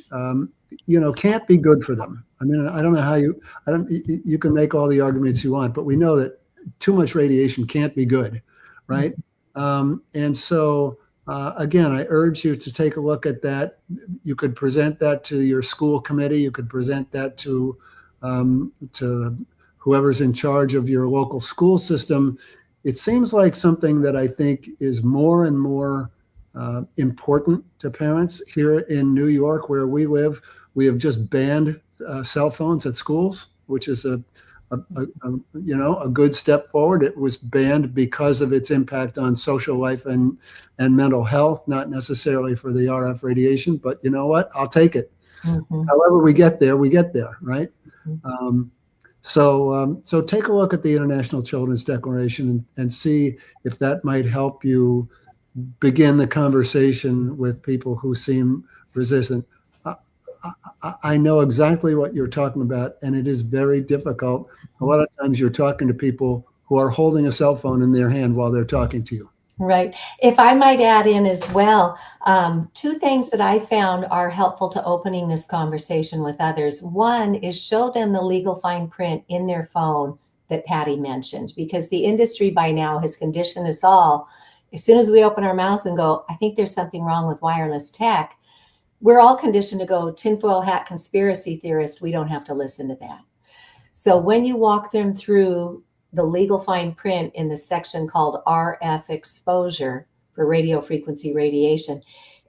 can't be good for them. I mean, I don't know how you can make all the arguments you want, but we know that too much radiation can't be good, right? And so again, I urge you to take a look at that. You could present that to your school committee. You could present that to whoever's in charge of your local school system. It seems like something that I think is more and more important to parents here in New York, where we live. We have just banned cell phones at schools, which is a good step forward. It was banned because of its impact on social life and mental health, not necessarily for the RF radiation, but you know what? I'll take it. Mm-hmm. However we get there, right? Mm-hmm. So take a look at the International Children's Declaration and see if that might help you begin the conversation with people who seem resistant. I know exactly what you're talking about, and it is very difficult. A lot of times you're talking to people who are holding a cell phone in their hand while they're talking to you. Right. If I might add in as well, two things that I found are helpful to opening this conversation with others. One is show them the legal fine print in their phone that Patti mentioned, because the industry by now has conditioned us all. As soon as we open our mouths and go, I think there's something wrong with wireless tech, we're all conditioned to go, tinfoil hat conspiracy theorist, we don't have to listen to that. So when you walk them through the legal fine print in the section called RF exposure for radio frequency radiation,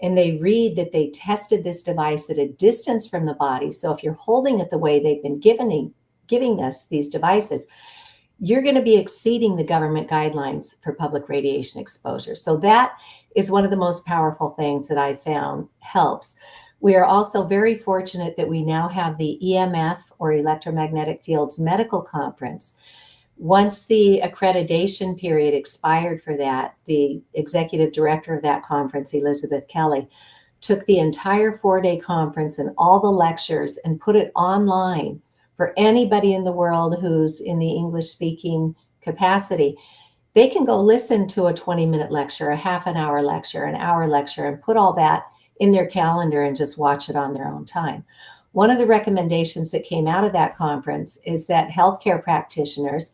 and they read that they tested this device at a distance from the body. So if you're holding it the way they've been giving us these devices, you're going to be exceeding the government guidelines for public radiation exposure. So that is one of the most powerful things that I found helps. We are also very fortunate that we now have the EMF, or Electromagnetic Fields Medical Conference. Once the accreditation period expired for that, the executive director of that conference, Elizabeth Kelly, took the entire 4-day conference and all the lectures and put it online for anybody in the world who's in the English-speaking capacity. They can go listen to a 20-minute lecture, a half-an-hour lecture, an hour lecture, and put all that in their calendar and just watch it on their own time. One of the recommendations that came out of that conference is that healthcare practitioners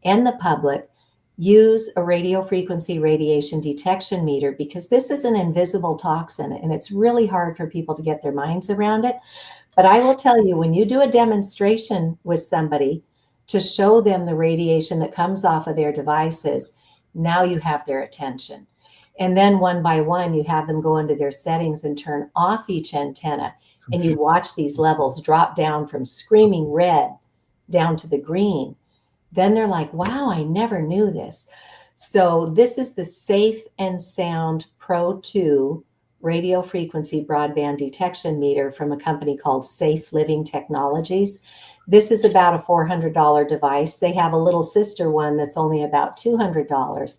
and the public use a radio frequency radiation detection meter, because this is an invisible toxin and it's really hard for people to get their minds around it. But I will tell you, when you do a demonstration with somebody to show them the radiation that comes off of their devices, now you have their attention. And then one by one, you have them go into their settings and turn off each antenna. And you watch these levels drop down from screaming red down to the green. Then they're like, wow, I never knew this. So this is the Safe and Sound Pro 2 radio frequency broadband detection meter from a company called Safe Living Technologies. This is about a $400 device. They have a little sister one that's only about $200,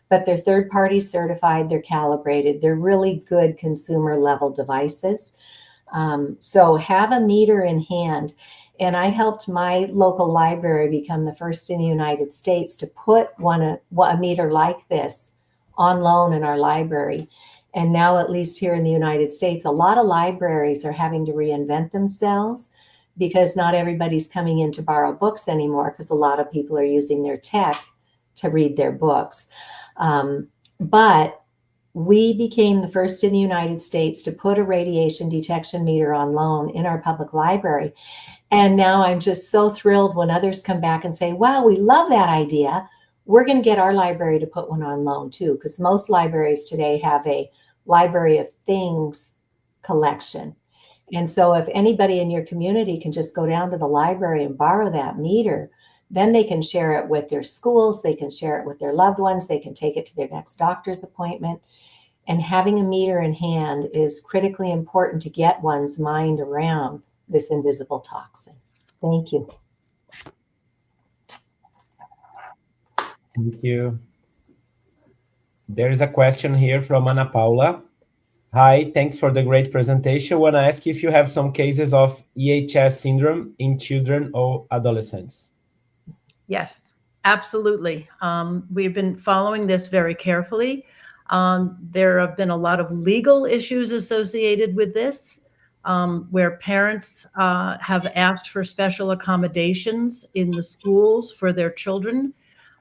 but they're third-party certified, they're calibrated, they're really good consumer level devices. So have a meter in hand. And I helped my local library become the first in the United States to put a meter like this on loan in our library. And now, at least here in the United States, a lot of libraries are having to reinvent themselves, because not everybody's coming in to borrow books anymore, because a lot of people are using their tech to read their books. But we became the first in the United States to put a radiation detection meter on loan in our public library. And now I'm just so thrilled when others come back and say, wow, we love that idea. We're going to get our library to put one on loan too, because most libraries today have a library of things collection. And so if anybody in your community can just go down to the library and borrow that meter, then they can share it with their schools, they can share it with their loved ones, they can take it to their next doctor's appointment. And having a meter in hand is critically important to get one's mind around this invisible toxin. Thank you. Thank you. There is a question here from Ana Paula. Hi, thanks for the great presentation. I want to ask if you have some cases of EHS syndrome in children or adolescents. Yes, absolutely. We've been following this very carefully. There have been a lot of legal issues associated with this, where parents have asked for special accommodations in the schools for their children.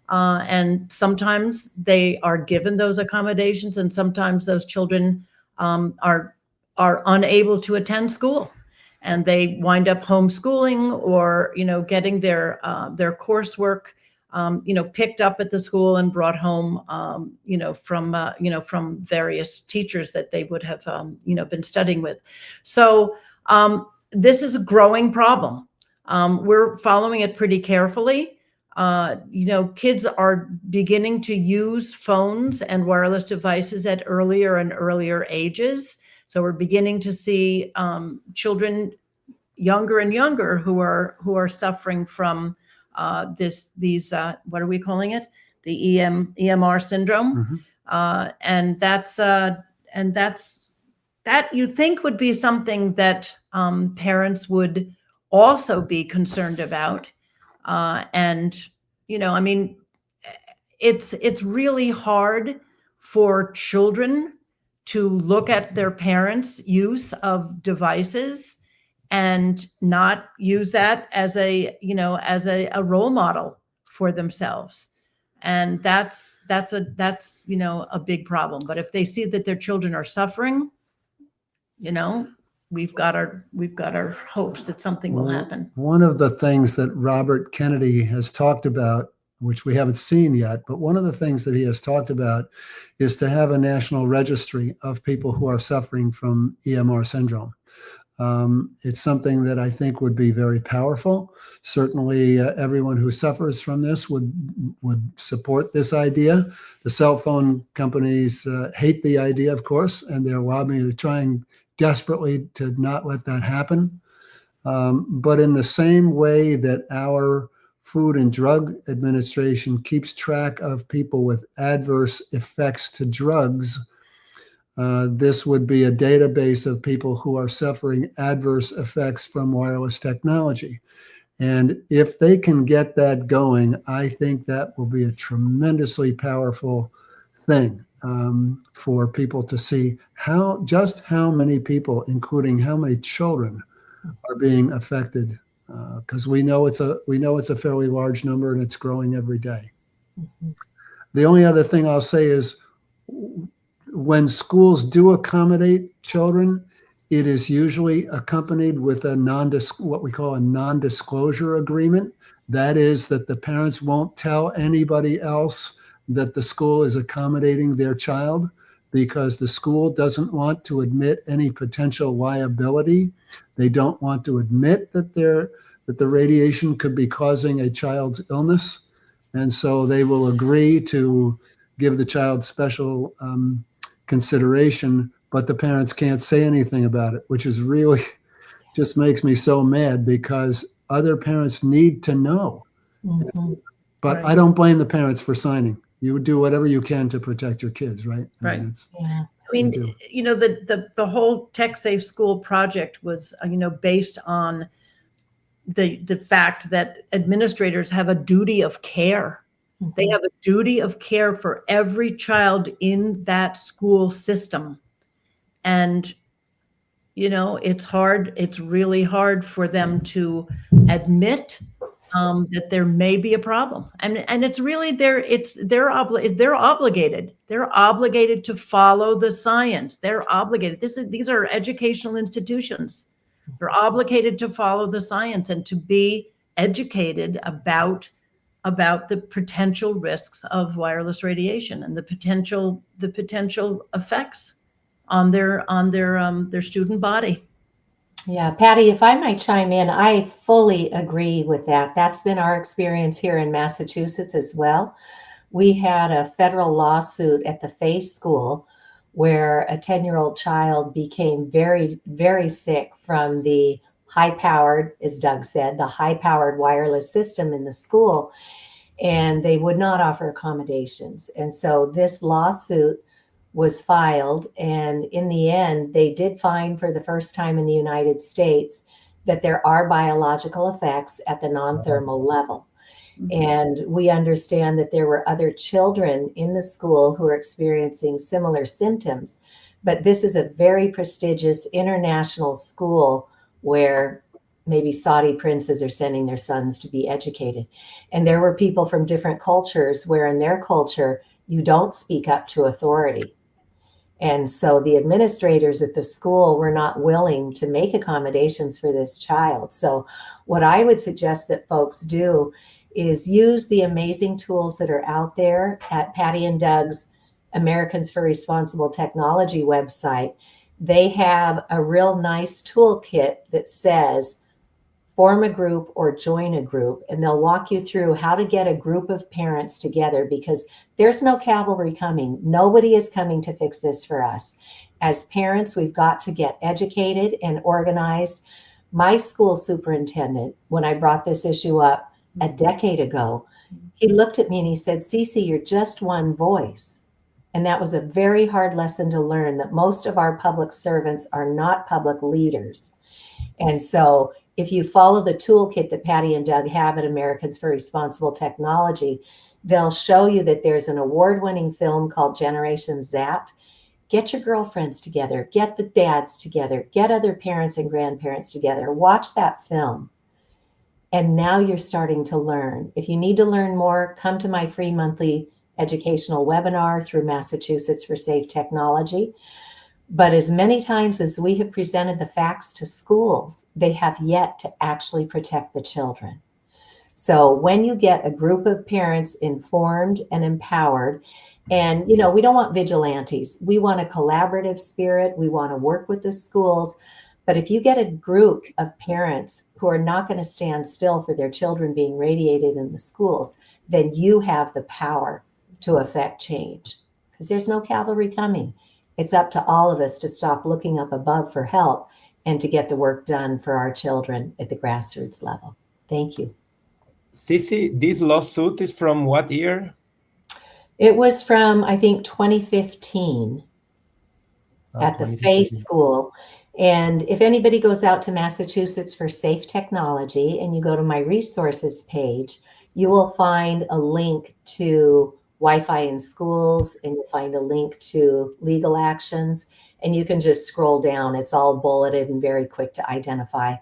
And sometimes they are given those accommodations, and sometimes those children are unable to attend school, and they wind up homeschooling or, getting their coursework, picked up at the school and brought home, from various teachers that they would have, been studying with. So this is a growing problem. We're following it pretty carefully. Kids are beginning to use phones and wireless devices at earlier and earlier ages. So we're beginning to see children younger and younger who are suffering from these what are we calling it? The EMR syndrome. And that's that you think would be something that parents would also be concerned about. It's really hard for children to look at their parents' use of devices and not use that as a role model for themselves. And that's a big problem. But if they see that their children are suffering, we've got our hopes that something will happen. One of the things that Robert Kennedy has talked about, which we haven't seen yet, but one of the things that he has talked about is to have a national registry of people who are suffering from EMR syndrome. It's something that I think would be very powerful. Certainly, everyone who suffers from this would support this idea. The cell phone companies hate the idea, of course, and they're lobbying, trying desperately to not let that happen. But in the same way that our Food and Drug Administration keeps track of people with adverse effects to drugs, this would be a database of people who are suffering adverse effects from wireless technology. And if they can get that going, I think that will be a tremendously powerful thing for people to see how many people, including how many children, are being affected. Because we know it's a fairly large number and it's growing every day. The only other thing I'll say is, when schools do accommodate children, it is usually accompanied with what we call a non-disclosure agreement. That is, that the parents won't tell anybody else that the school is accommodating their child, because the school doesn't want to admit any potential liability. They don't want to admit that the radiation could be causing a child's illness. And so they will agree to give the child special consideration, but the parents can't say anything about it, which is really just makes me so mad, because other parents need to know. But Right. I don't blame the parents for signing. You would do whatever you can to protect your kids, right? Right. Yeah. The whole Tech Safe School project was, based on the fact that administrators have a duty of care. They have a duty of care for every child in that school system. And, it's hard. It's really hard for them to admit that there may be a problem. And it's really they're obligated. They're obligated to follow the science. They're obligated. These are educational institutions. They're obligated to follow the science and to be educated about the potential risks of wireless radiation and the potential effects on their student body. Yeah, Patti, if I might chime in, I fully agree with that. That's been our experience here in Massachusetts as well. We had a federal lawsuit at the Face School where a 10-year-old child became very, very sick from the high-powered, as Doug said, the high-powered wireless system in the school, and they would not offer accommodations. And so this lawsuit was filed, and in the end, they did find for the first time in the United States that there are biological effects at the non-thermal level. And we understand that there were other children in the school who are experiencing similar symptoms, but this is a very prestigious international school where maybe Saudi princes are sending their sons to be educated. And there were people from different cultures where in their culture, you don't speak up to authority. And so the administrators at the school were not willing to make accommodations for this child. So what I would suggest that folks do is use the amazing tools that are out there at Patti and Doug's Americans for Responsible Technology website. they have a real nice toolkit that says, form a group or join a group, and they'll walk you through how to get a group of parents together, because there's no cavalry coming. Nobody is coming to fix this for us. As parents, we've got to get educated and organized. My school superintendent, when I brought this issue up a decade ago, he looked at me and he said, "Cece, you're just one voice." And that was a very hard lesson to learn, that most of our public servants are not public leaders. And so if you follow the toolkit that Patti and Doug have at Americans for Responsible Technology, they'll show you that there's an award-winning film called Generation Zapped. Get your girlfriends together, get the dads together, get other parents and grandparents together, watch that film. And now you're starting to learn. If you need to learn more, come to my free monthly educational webinar through Massachusetts for Safe Technology. But as many times as we have presented the facts to schools, they have yet to actually protect the children. So when you get a group of parents informed and empowered, and we don't want vigilantes, we want a collaborative spirit, we want to work with the schools. But if you get a group of parents who are not going to stand still for their children being radiated in the schools, then you have the power to affect change, because there's no cavalry coming. It's up to all of us to stop looking up above for help and to get the work done for our children at the grassroots level. Thank you. Cece, this lawsuit is from what year? It was from, I think, 2015 at the Fay School. And if anybody goes out to Massachusetts for Safe Technology and you go to my resources page, you will find a link to Wi-Fi in schools, and you'll find a link to legal actions, and you can just scroll down. It's all bulleted and very quick to identify.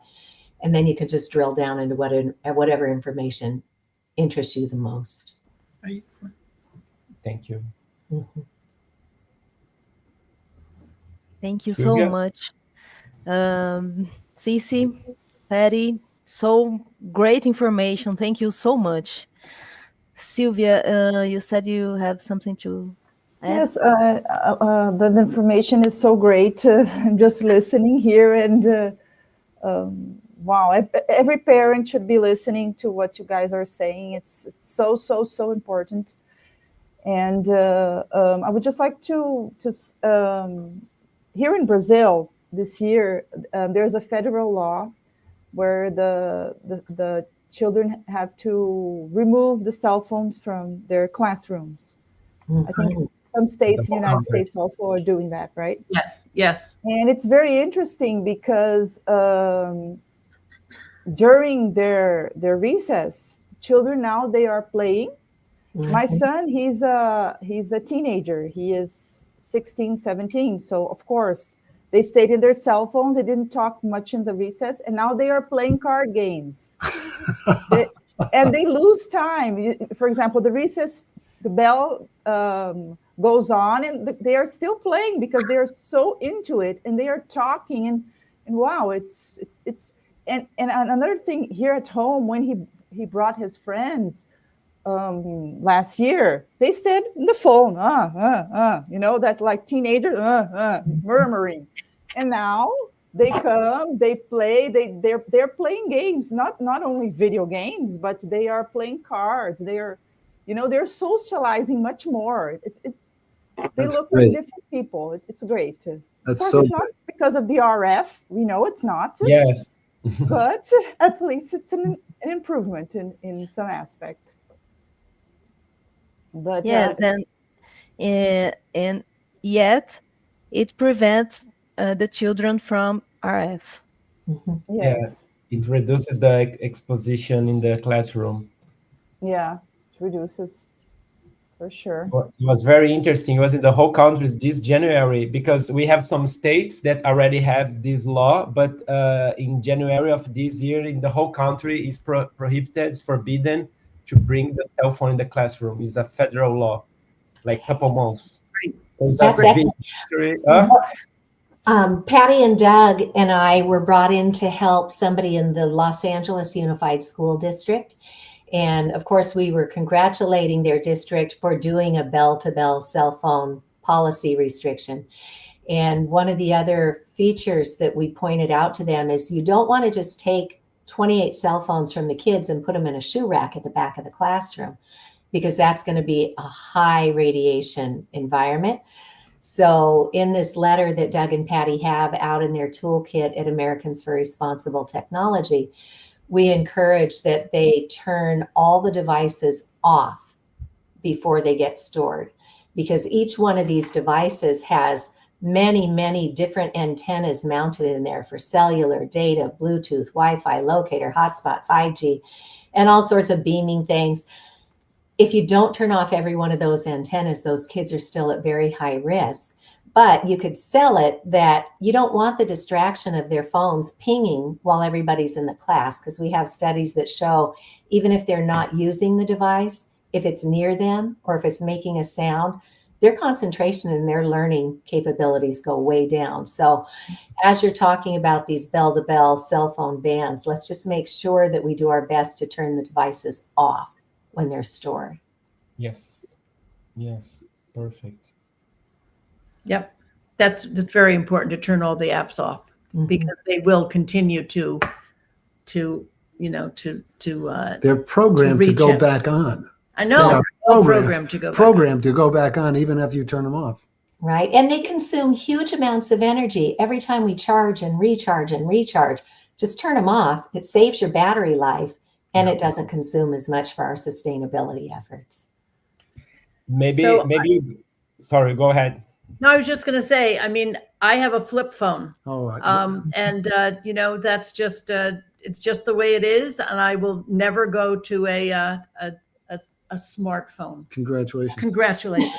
And then you can just drill down into whatever information interests you the most. Thank you. Mm-hmm. Thank you Sylvia? so much. Cece, Patti, so great information. Thank you so much. Sylvia, you said you have something to add? Yes, the information is so great. I'm just listening here, and wow, every parent should be listening to what you guys are saying. It's so important. And I would just like to here in Brazil this year, there's a federal law where the children have to remove the cell phones from their classrooms. Mm-hmm. I think some states in the United States also are doing that, right? Yes. And it's very interesting because during their recess, children now, they are playing. Mm-hmm. My son, he's a teenager. He is 16, 17. So of course, they stayed in their cell phones. They didn't talk much in the recess, and now they are playing card games. And they lose time. For example, the recess, the bell goes on, and they are still playing because they are so into it, and they are talking, and wow, it's and another thing here at home, when he brought his friends last year, they stayed in the phone, that like teenagers murmuring, and now they come, they play, they're playing games, not only video games, but they are playing cards. They are, they're socializing much they That's look great. like different people. It's great. That's of course, so it's not because of the RF. We know it's not. Yes. But at least it's an improvement in some aspect. But yes, and yet it prevents the children from RF. Mm-hmm. Yes. Yeah, it reduces the exposition in the classroom. Yeah, it reduces, for sure. It was very interesting. It was in the whole country this January, because we have some states that already have this law, but in January of this year, in the whole country, is prohibited, it's forbidden to bring the cell phone in the classroom. It's a federal law, like couple months. So it's That's a big history. Patti and Doug and I were brought in to help somebody in the Los Angeles Unified School District. And of course, we were congratulating their district for doing a bell-to-bell cell phone policy restriction. And one of the other features that we pointed out to them is you don't want to just take 28 cell phones from the kids and put them in a shoe rack at the back of the classroom, because that's going to be a high radiation environment. So in this letter that Doug and Patti have out in their toolkit at Americans for Responsible Technology, we encourage that they turn all the devices off before they get stored, because each one of these devices has many, many different antennas mounted in there for cellular, data, Bluetooth, Wi-Fi, locator, hotspot, 5G, and all sorts of beaming things. If you don't turn off every one of those antennas, those kids are still at very high risk. But you could sell it that you don't want the distraction of their phones pinging while everybody's in the class, because we have studies that show even if they're not using the device, if it's near them or if it's making a sound, their concentration and their learning capabilities go way down. So as you're talking about these bell-to-bell cell phone bans, let's just make sure that we do our best to turn the devices off when they're stored. Yes. Yes. Perfect. Yep. That's very important to turn all the apps off, because they will continue to They're programmed to go back on. I know. Programmed to go back on even if you turn them off. Right. And they consume huge amounts of energy every time we charge and recharge and recharge. Just turn them off. It saves your battery life, and it doesn't consume as much for our sustainability efforts. Sorry, go ahead. No, I was just going to say, I mean, I have a flip phone. That's just, it's just the way it is. And I will never go to a smartphone. Congratulations.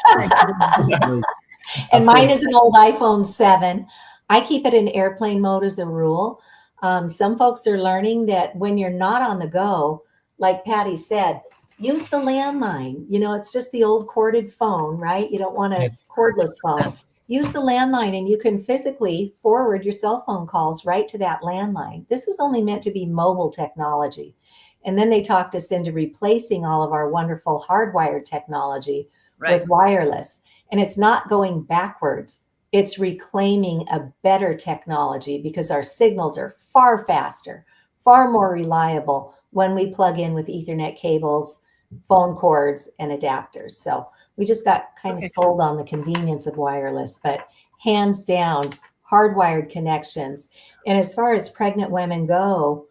And mine is an old iPhone 7. I keep it in airplane mode as a rule. Some folks are learning that when you're not on the go, like Patti said, use the landline. It's just the old corded phone, right? You don't want a cordless phone. Use the landline, and you can physically forward your cell phone calls right to that landline. This was only meant to be mobile technology. And then they talked us into replacing all of our wonderful hardwired technology with wireless. And it's not going backwards. It's reclaiming a better technology, because our signals are far faster, far more reliable when we plug in with Ethernet cables, phone cords, and adapters. So we just got kind of sold on the convenience of wireless, but hands down, hardwired connections. And as far as pregnant women go,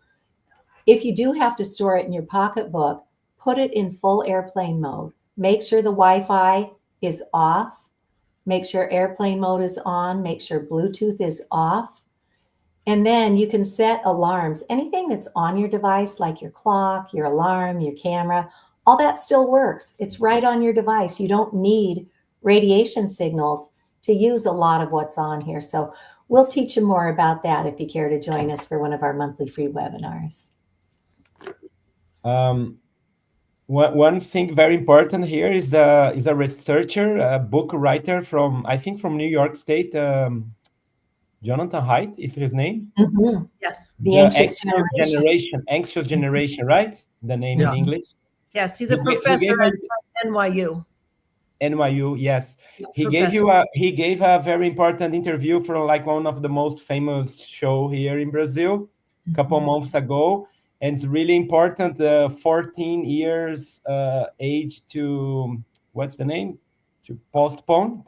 if you do have to store it in your pocketbook, put it in full airplane mode. Make sure the Wi-Fi is off. Make sure airplane mode is on. Make sure Bluetooth is off. And then you can set alarms. Anything that's on your device, like your clock, your alarm, your camera, all that still works. It's right on your device. You don't need radiation signals to use a lot of what's on here. So we'll teach you more about that if you care to join us for one of our monthly free webinars. One thing very important here is a researcher, a book writer from New York State. Jonathan Haidt is his name. Mm-hmm. Yes. The Anxious Generation. Anxious Generation, right? The name in English. Yes, he's a professor at NYU. NYU, yes. He gave a very important interview for like one of the most famous show here in Brazil a couple months ago. And it's really important, 14 years age to, what's the name? To postpone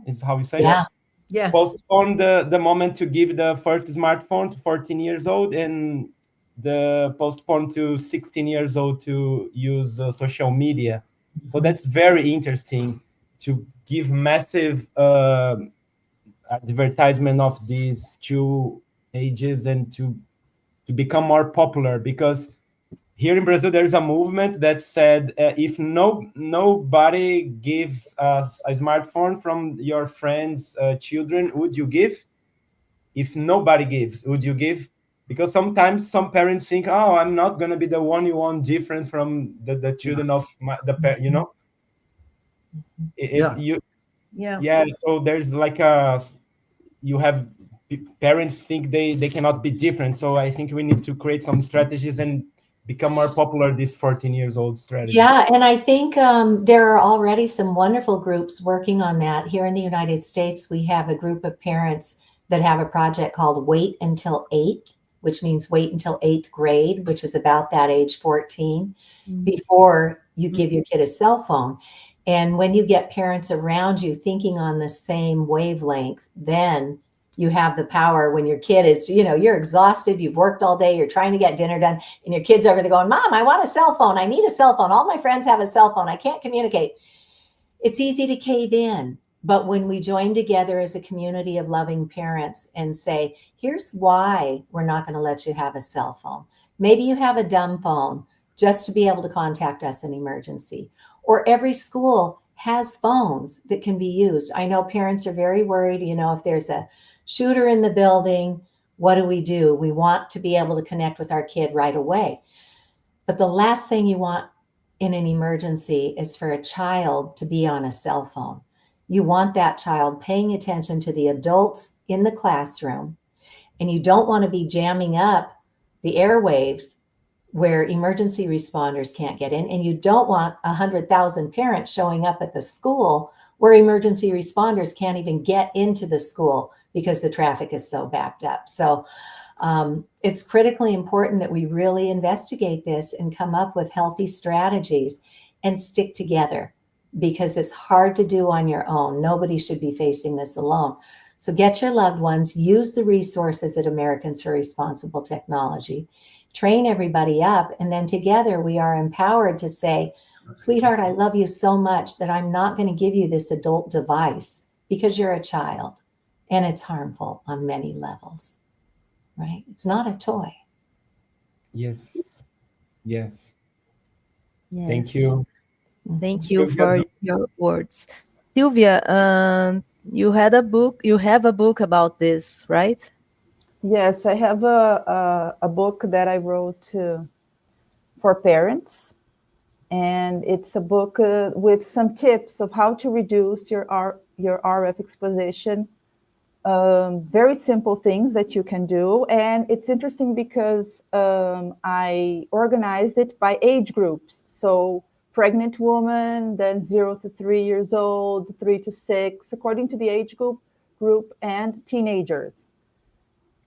is how we say it? Yes. Postpone the moment to give the first smartphone to 14 years old, and the postpone to 16 years old to use social media. So that's very interesting, to give massive advertisement of these two ages and to become more popular, because here in Brazil there is a movement that said if nobody gives us a smartphone from your friends' children, would you give? If nobody gives, would you give? Because sometimes some parents think, oh, I'm not going to be the one you want different from the children of So there's like you have parents think they cannot be different. So I think we need to create some strategies and become more popular, this 14 years old strategy? Yeah, and I think there are already some wonderful groups working on that. Here in the United States, we have a group of parents that have a project called Wait Until 8, which means wait until 8th grade, which is about that age 14, before you give your kid a cell phone. And when you get parents around you thinking on the same wavelength, then you have the power when your kid is, you're exhausted, you've worked all day, you're trying to get dinner done, and your kid's over there going, Mom, I want a cell phone. I need a cell phone. All my friends have a cell phone. I can't communicate. It's easy to cave in. But when we join together as a community of loving parents and say, here's why we're not going to let you have a cell phone. Maybe you have a dumb phone just to be able to contact us in emergency. Or every school has phones that can be used. I know parents are very worried, if there's a shooter in the building, what do? We want to be able to connect with our kid right away. But the last thing you want in an emergency is for a child to be on a cell phone. You want that child paying attention to the adults in the classroom, and you don't want to be jamming up the airwaves where emergency responders can't get in, and you don't want 100,000 parents showing up at the school where emergency responders can't even get into the school because the traffic is so backed up. So it's critically important that we really investigate this and come up with healthy strategies and stick together, because it's hard to do on your own. Nobody should be facing this alone. So get your loved ones, use the resources at Americans for Responsible Technology, train everybody up, and then together we are empowered to say, sweetheart, I love you so much that I'm not going to give you this adult device because you're a child and it's harmful on many levels, right? It's not a toy. Yes. Yes. Thank you. Thank you Sylvia, for your words. Sylvia, you have a book about this, right? Yes, I have a book that I wrote for parents, and it's a book with some tips of how to reduce your RF exposition. Very simple things that you can do, and it's interesting because I organized it by age groups. So pregnant woman, then 0 to 3 years old, 3 to 6, according to the age group, and teenagers.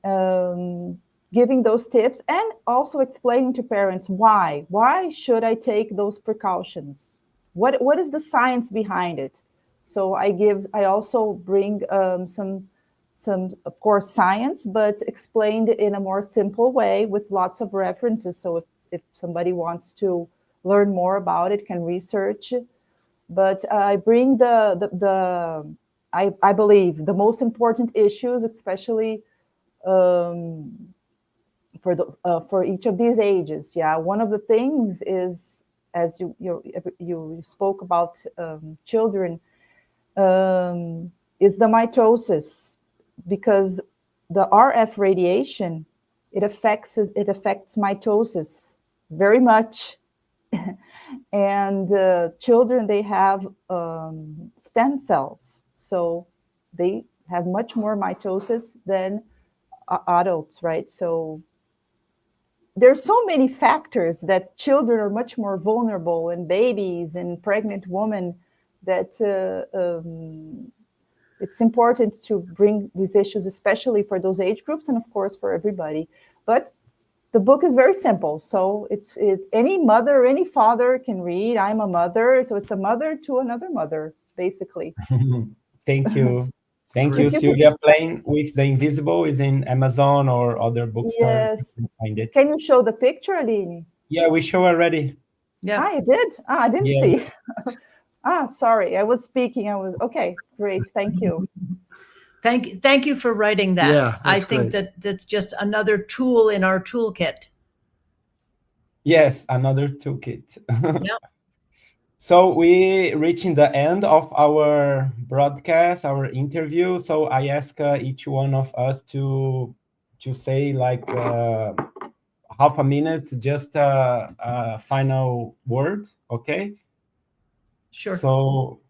Giving those tips and also explaining to parents why should I take those precautions? What is the science behind it? So I also bring some of course science, but explained in a more simple way with lots of references. So if somebody wants to learn more about it, can research. But I bring I believe the most important issues, especially for each of these ages. Yeah, one of the things is, as you spoke about children, is the mitosis, because the RF radiation it affects mitosis very much. And children, they have stem cells, so they have much more mitosis than adults, right? So there's so many factors that children are much more vulnerable, and babies and pregnant women, that it's important to bring these issues, especially for those age groups, and of course for everybody. But the book is very simple, so it's any mother, any father can read. I'm a mother, so it's a mother to another mother, basically. Thank you. Thank you, Sylvia. Playing with the Invisible is in Amazon or other bookstores. Yes. You can find it. Can you show the picture, Aline? Yeah, we show already. Yeah. I did. I didn't see. Sorry. I was speaking. Okay. Great. Thank you. Thank you for writing that. Yeah, I that's think great. that's just another tool in our toolkit. Yes, another toolkit. Yeah. So we reaching the end of our broadcast, our interview. So I ask each one of us to say like half a minute, just a final word, okay? Sure. So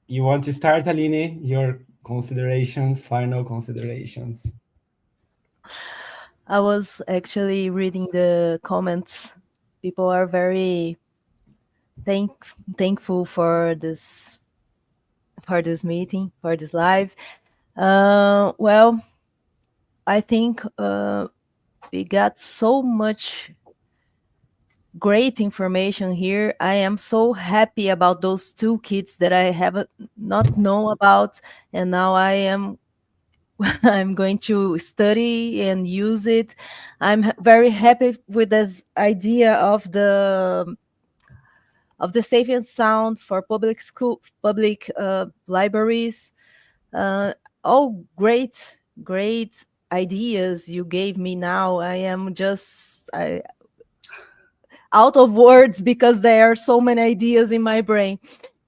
you want to start, Aline? Your considerations, final considerations. I was actually reading the comments. People are very thankful for this meeting, for this live. Well, I think we got so much great information here. I am so happy about those 2 kids that I have not known about, and now I'm going to study and use it. I'm very happy with this idea of the safe and sound for public libraries. All great ideas you gave me now. I am just out of words because there are so many ideas in my brain.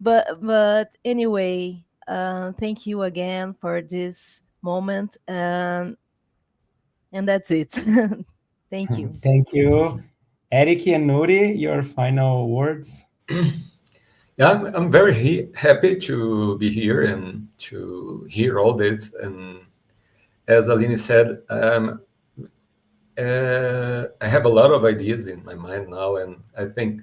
But anyway, thank you again for this moment, and that's it. Thank you. Thank you. Eric and Nuri, your final words. Yeah, I'm very happy to be here and to hear all this. And as Aline said, I have a lot of ideas in my mind now, and I think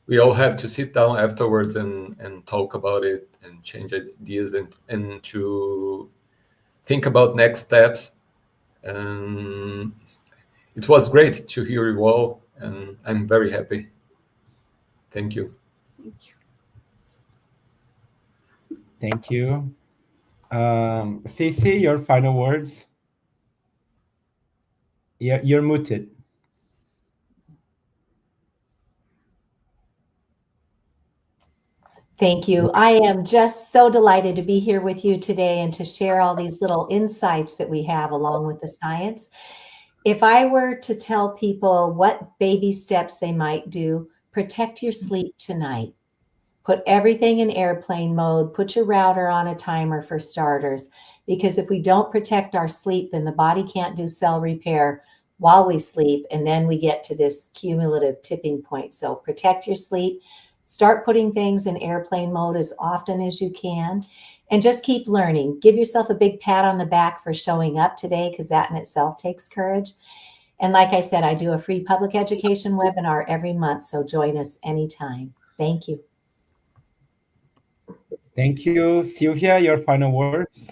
we all have to sit down afterwards and talk about it and change ideas and to think about next steps. And it was great to hear you all, and I'm very happy. Thank you. Thank you. Cece, your final words. You're muted. Thank you. I am just so delighted to be here with you today and to share all these little insights that we have along with the science. If I were to tell people what baby steps they might do, protect your sleep tonight. Put everything in airplane mode. Put your router on a timer for starters, because if we don't protect our sleep, then the body can't do cell repair while we sleep, and then we get to this cumulative tipping point. So protect your sleep. Start putting things in airplane mode as often as you can, and just keep learning. Give yourself a big pat on the back for showing up today, because that in itself takes courage. And like I said, I do a free public education webinar every month, so join us anytime. Thank you. Thank you. Sylvia, your final words.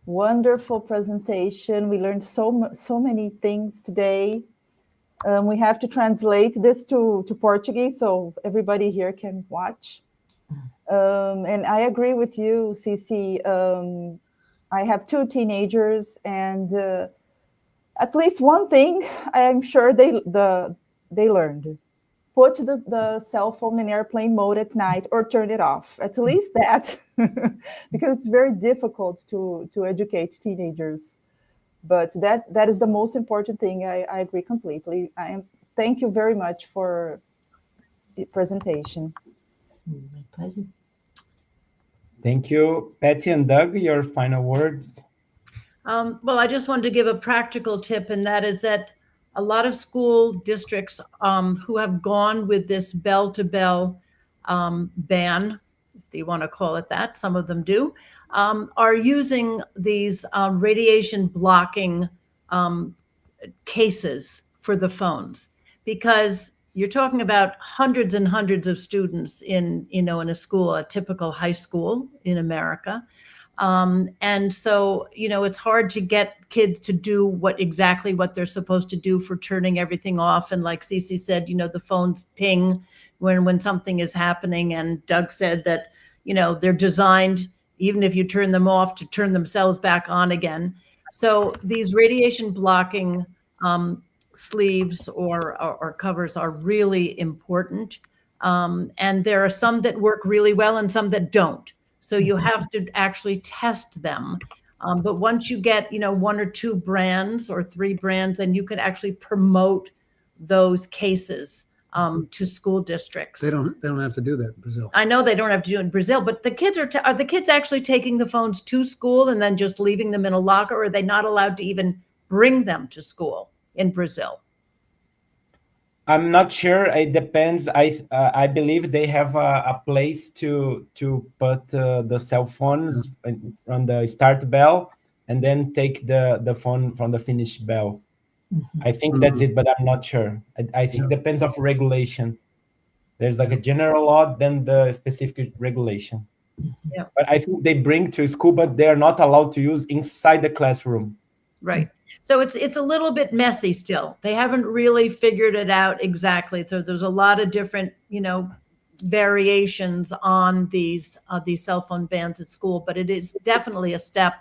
Wonderful presentation. We learned so many things today. We have to translate this to Portuguese so everybody here can watch. And I agree with you, Cece. I have 2 teenagers, and at least one thing I'm sure they learned. Put the cell phone in airplane mode at night or turn it off. At least that, because it's very difficult to educate teenagers. But that is the most important thing. I agree completely. Thank you very much for the presentation. My pleasure. Thank you. Patti and Doug, your final words. Well, I just wanted to give a practical tip, and that is that a lot of school districts who have gone with this bell-to-bell ban, if you want to call it that, some of them do, are using these radiation blocking cases for the phones, because you're talking about hundreds and hundreds of students in a school, a typical high school in America. And so, it's hard to get kids to do exactly what they're supposed to do for turning everything off. And like Cece said, the phones ping when something is happening. And Doug said that, they're designed, even if you turn them off, to turn themselves back on again. So these radiation blocking sleeves or covers are really important. And there are some that work really well and some that don't. So you have to actually test them. But once you get, 1 or 2 brands or 3 brands, then you can actually promote those cases to school districts. They don't have to do that in Brazil. I know they don't have to do it in Brazil, but the kids are the kids actually taking the phones to school and then just leaving them in a locker, or are they not allowed to even bring them to school in Brazil? I'm not sure. It depends. I believe they have a place to put the cell phones on the start bell, and then take the phone from the finish bell. I think that's it, but I'm not sure. I think it depends of regulation. There's like a general law, then the specific regulation. Yeah. But I think they bring to school, but they are not allowed to use inside the classroom. Right. So it's a little bit messy still. They haven't really figured it out exactly. So there's a lot of different, variations on these cell phone bans at school, but it is definitely a step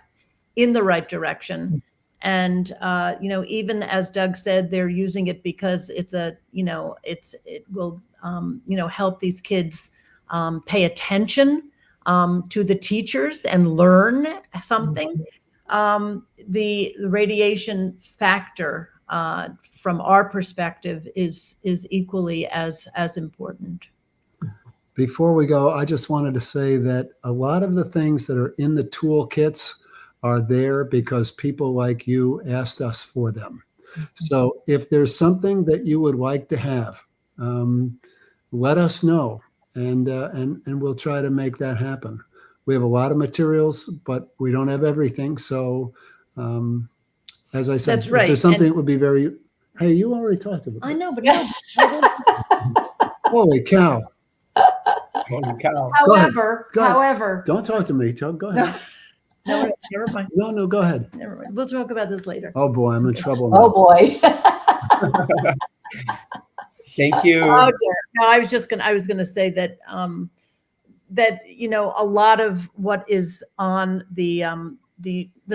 in the right direction. And even as Doug said, they're using it because it will help these kids pay attention to the teachers and learn something. The radiation factor from our perspective is equally as important. Before we go, I just wanted to say that a lot of the things that are in the toolkits are there because people like you asked us for them. So if there's something that you would like to have, let us know, and we'll try to make that happen. We have a lot of materials, but we don't have everything. So as I said, That's right. If there's something that would be very, hey, you already talked about it. I know, but Holy cow. Holy cow. However, Go ahead. however, Don't talk to me. Go ahead. no, never mind. No, go ahead. Never mind. We'll talk about this later. Oh boy, I'm in trouble now. oh boy. Thank you. Oh dear. No, I was gonna say that that a lot of what is on the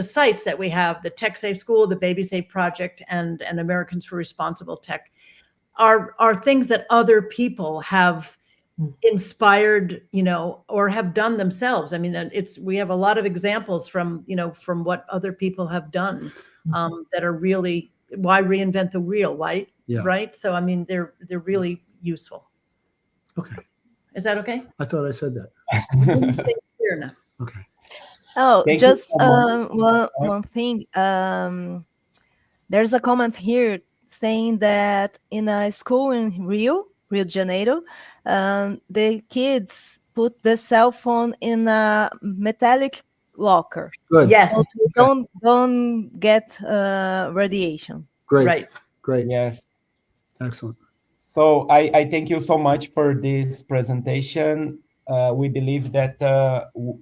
sites that we have, the Tech Safe School, the BabySafe Project, and Americans for Responsible Tech, are things that other people have inspired, or have done themselves. I mean, we have a lot of examples from what other people have done that are really, why reinvent the wheel, right? Yeah. Right. So I mean, they're really useful. Okay. Is that okay? I thought I said that. Didn't say it clear enough. Okay. Oh, Thank you just so much. one thing. There's a comment here saying that in a school in Rio de Janeiro, the kids put the cell phone in a metallic locker. Good. Yes. So they don't get radiation. Great. Right. Great. Yes. Excellent. So I thank you so much for this presentation. We believe that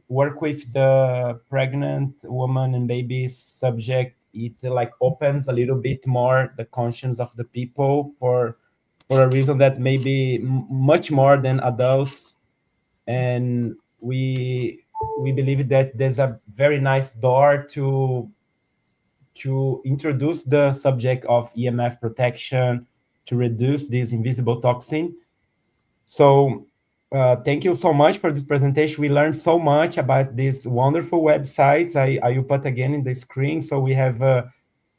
work with the pregnant woman and baby subject, it opens a little bit more the conscience of the people for a reason that maybe much more than adults. And we believe that there's a very nice door to introduce the subject of EMF protection, to reduce this invisible toxin. So thank you so much for this presentation. We learned so much about these wonderful websites. I will put again in the screen. So we have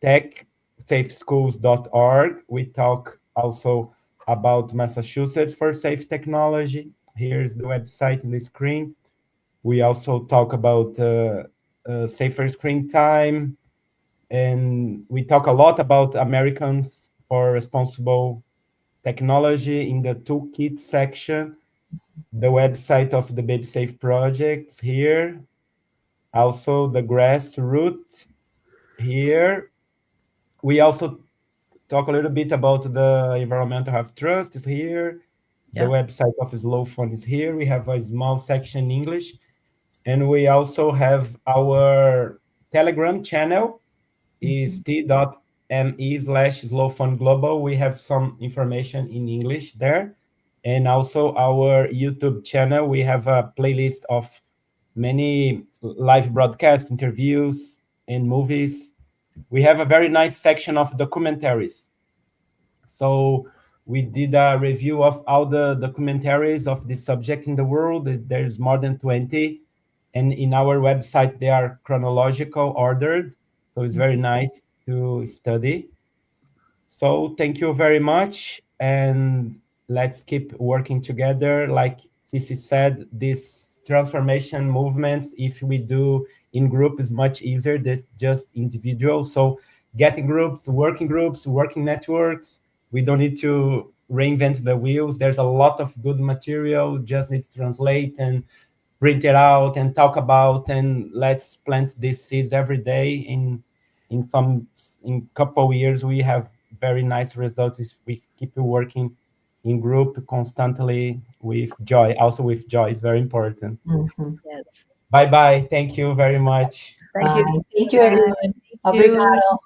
techsafeschools.org. We talk also about Massachusetts for Safe Technology. Here's the website in the screen. We also talk about safer screen time. And we talk a lot about Americans for Responsible Technology in the toolkit section. The website of the BabySafe projects here. Also the Grassroots here. We also talk a little bit about the Environmental Health Trust is here. Yeah. The website of Slow Phone is here. We have a small section in English. And we also have our Telegram channel is t.me/slowphoneglobal. We have some information in English there. And also our YouTube channel, we have a playlist of many live broadcast interviews and movies. We have a very nice section of documentaries. So we did a review of all the documentaries of this subject in the world. There's more than 20. And in our website, they are chronological ordered. So it's very nice to study. So thank you very much. And let's keep working together. Like Cici said, these transformation movements, if we do in group, is much easier than just individual. So getting groups, working networks, we don't need to reinvent the wheels. There's a lot of good material, just need to translate and print it out and talk about, and let's plant these seeds every day. In couple years, we have very nice results if we keep working in group constantly with joy. Also with joy is very important. Yes. Bye-bye. Thank you very much. Thank you. Thank you, everyone. Thank you. Obrigado.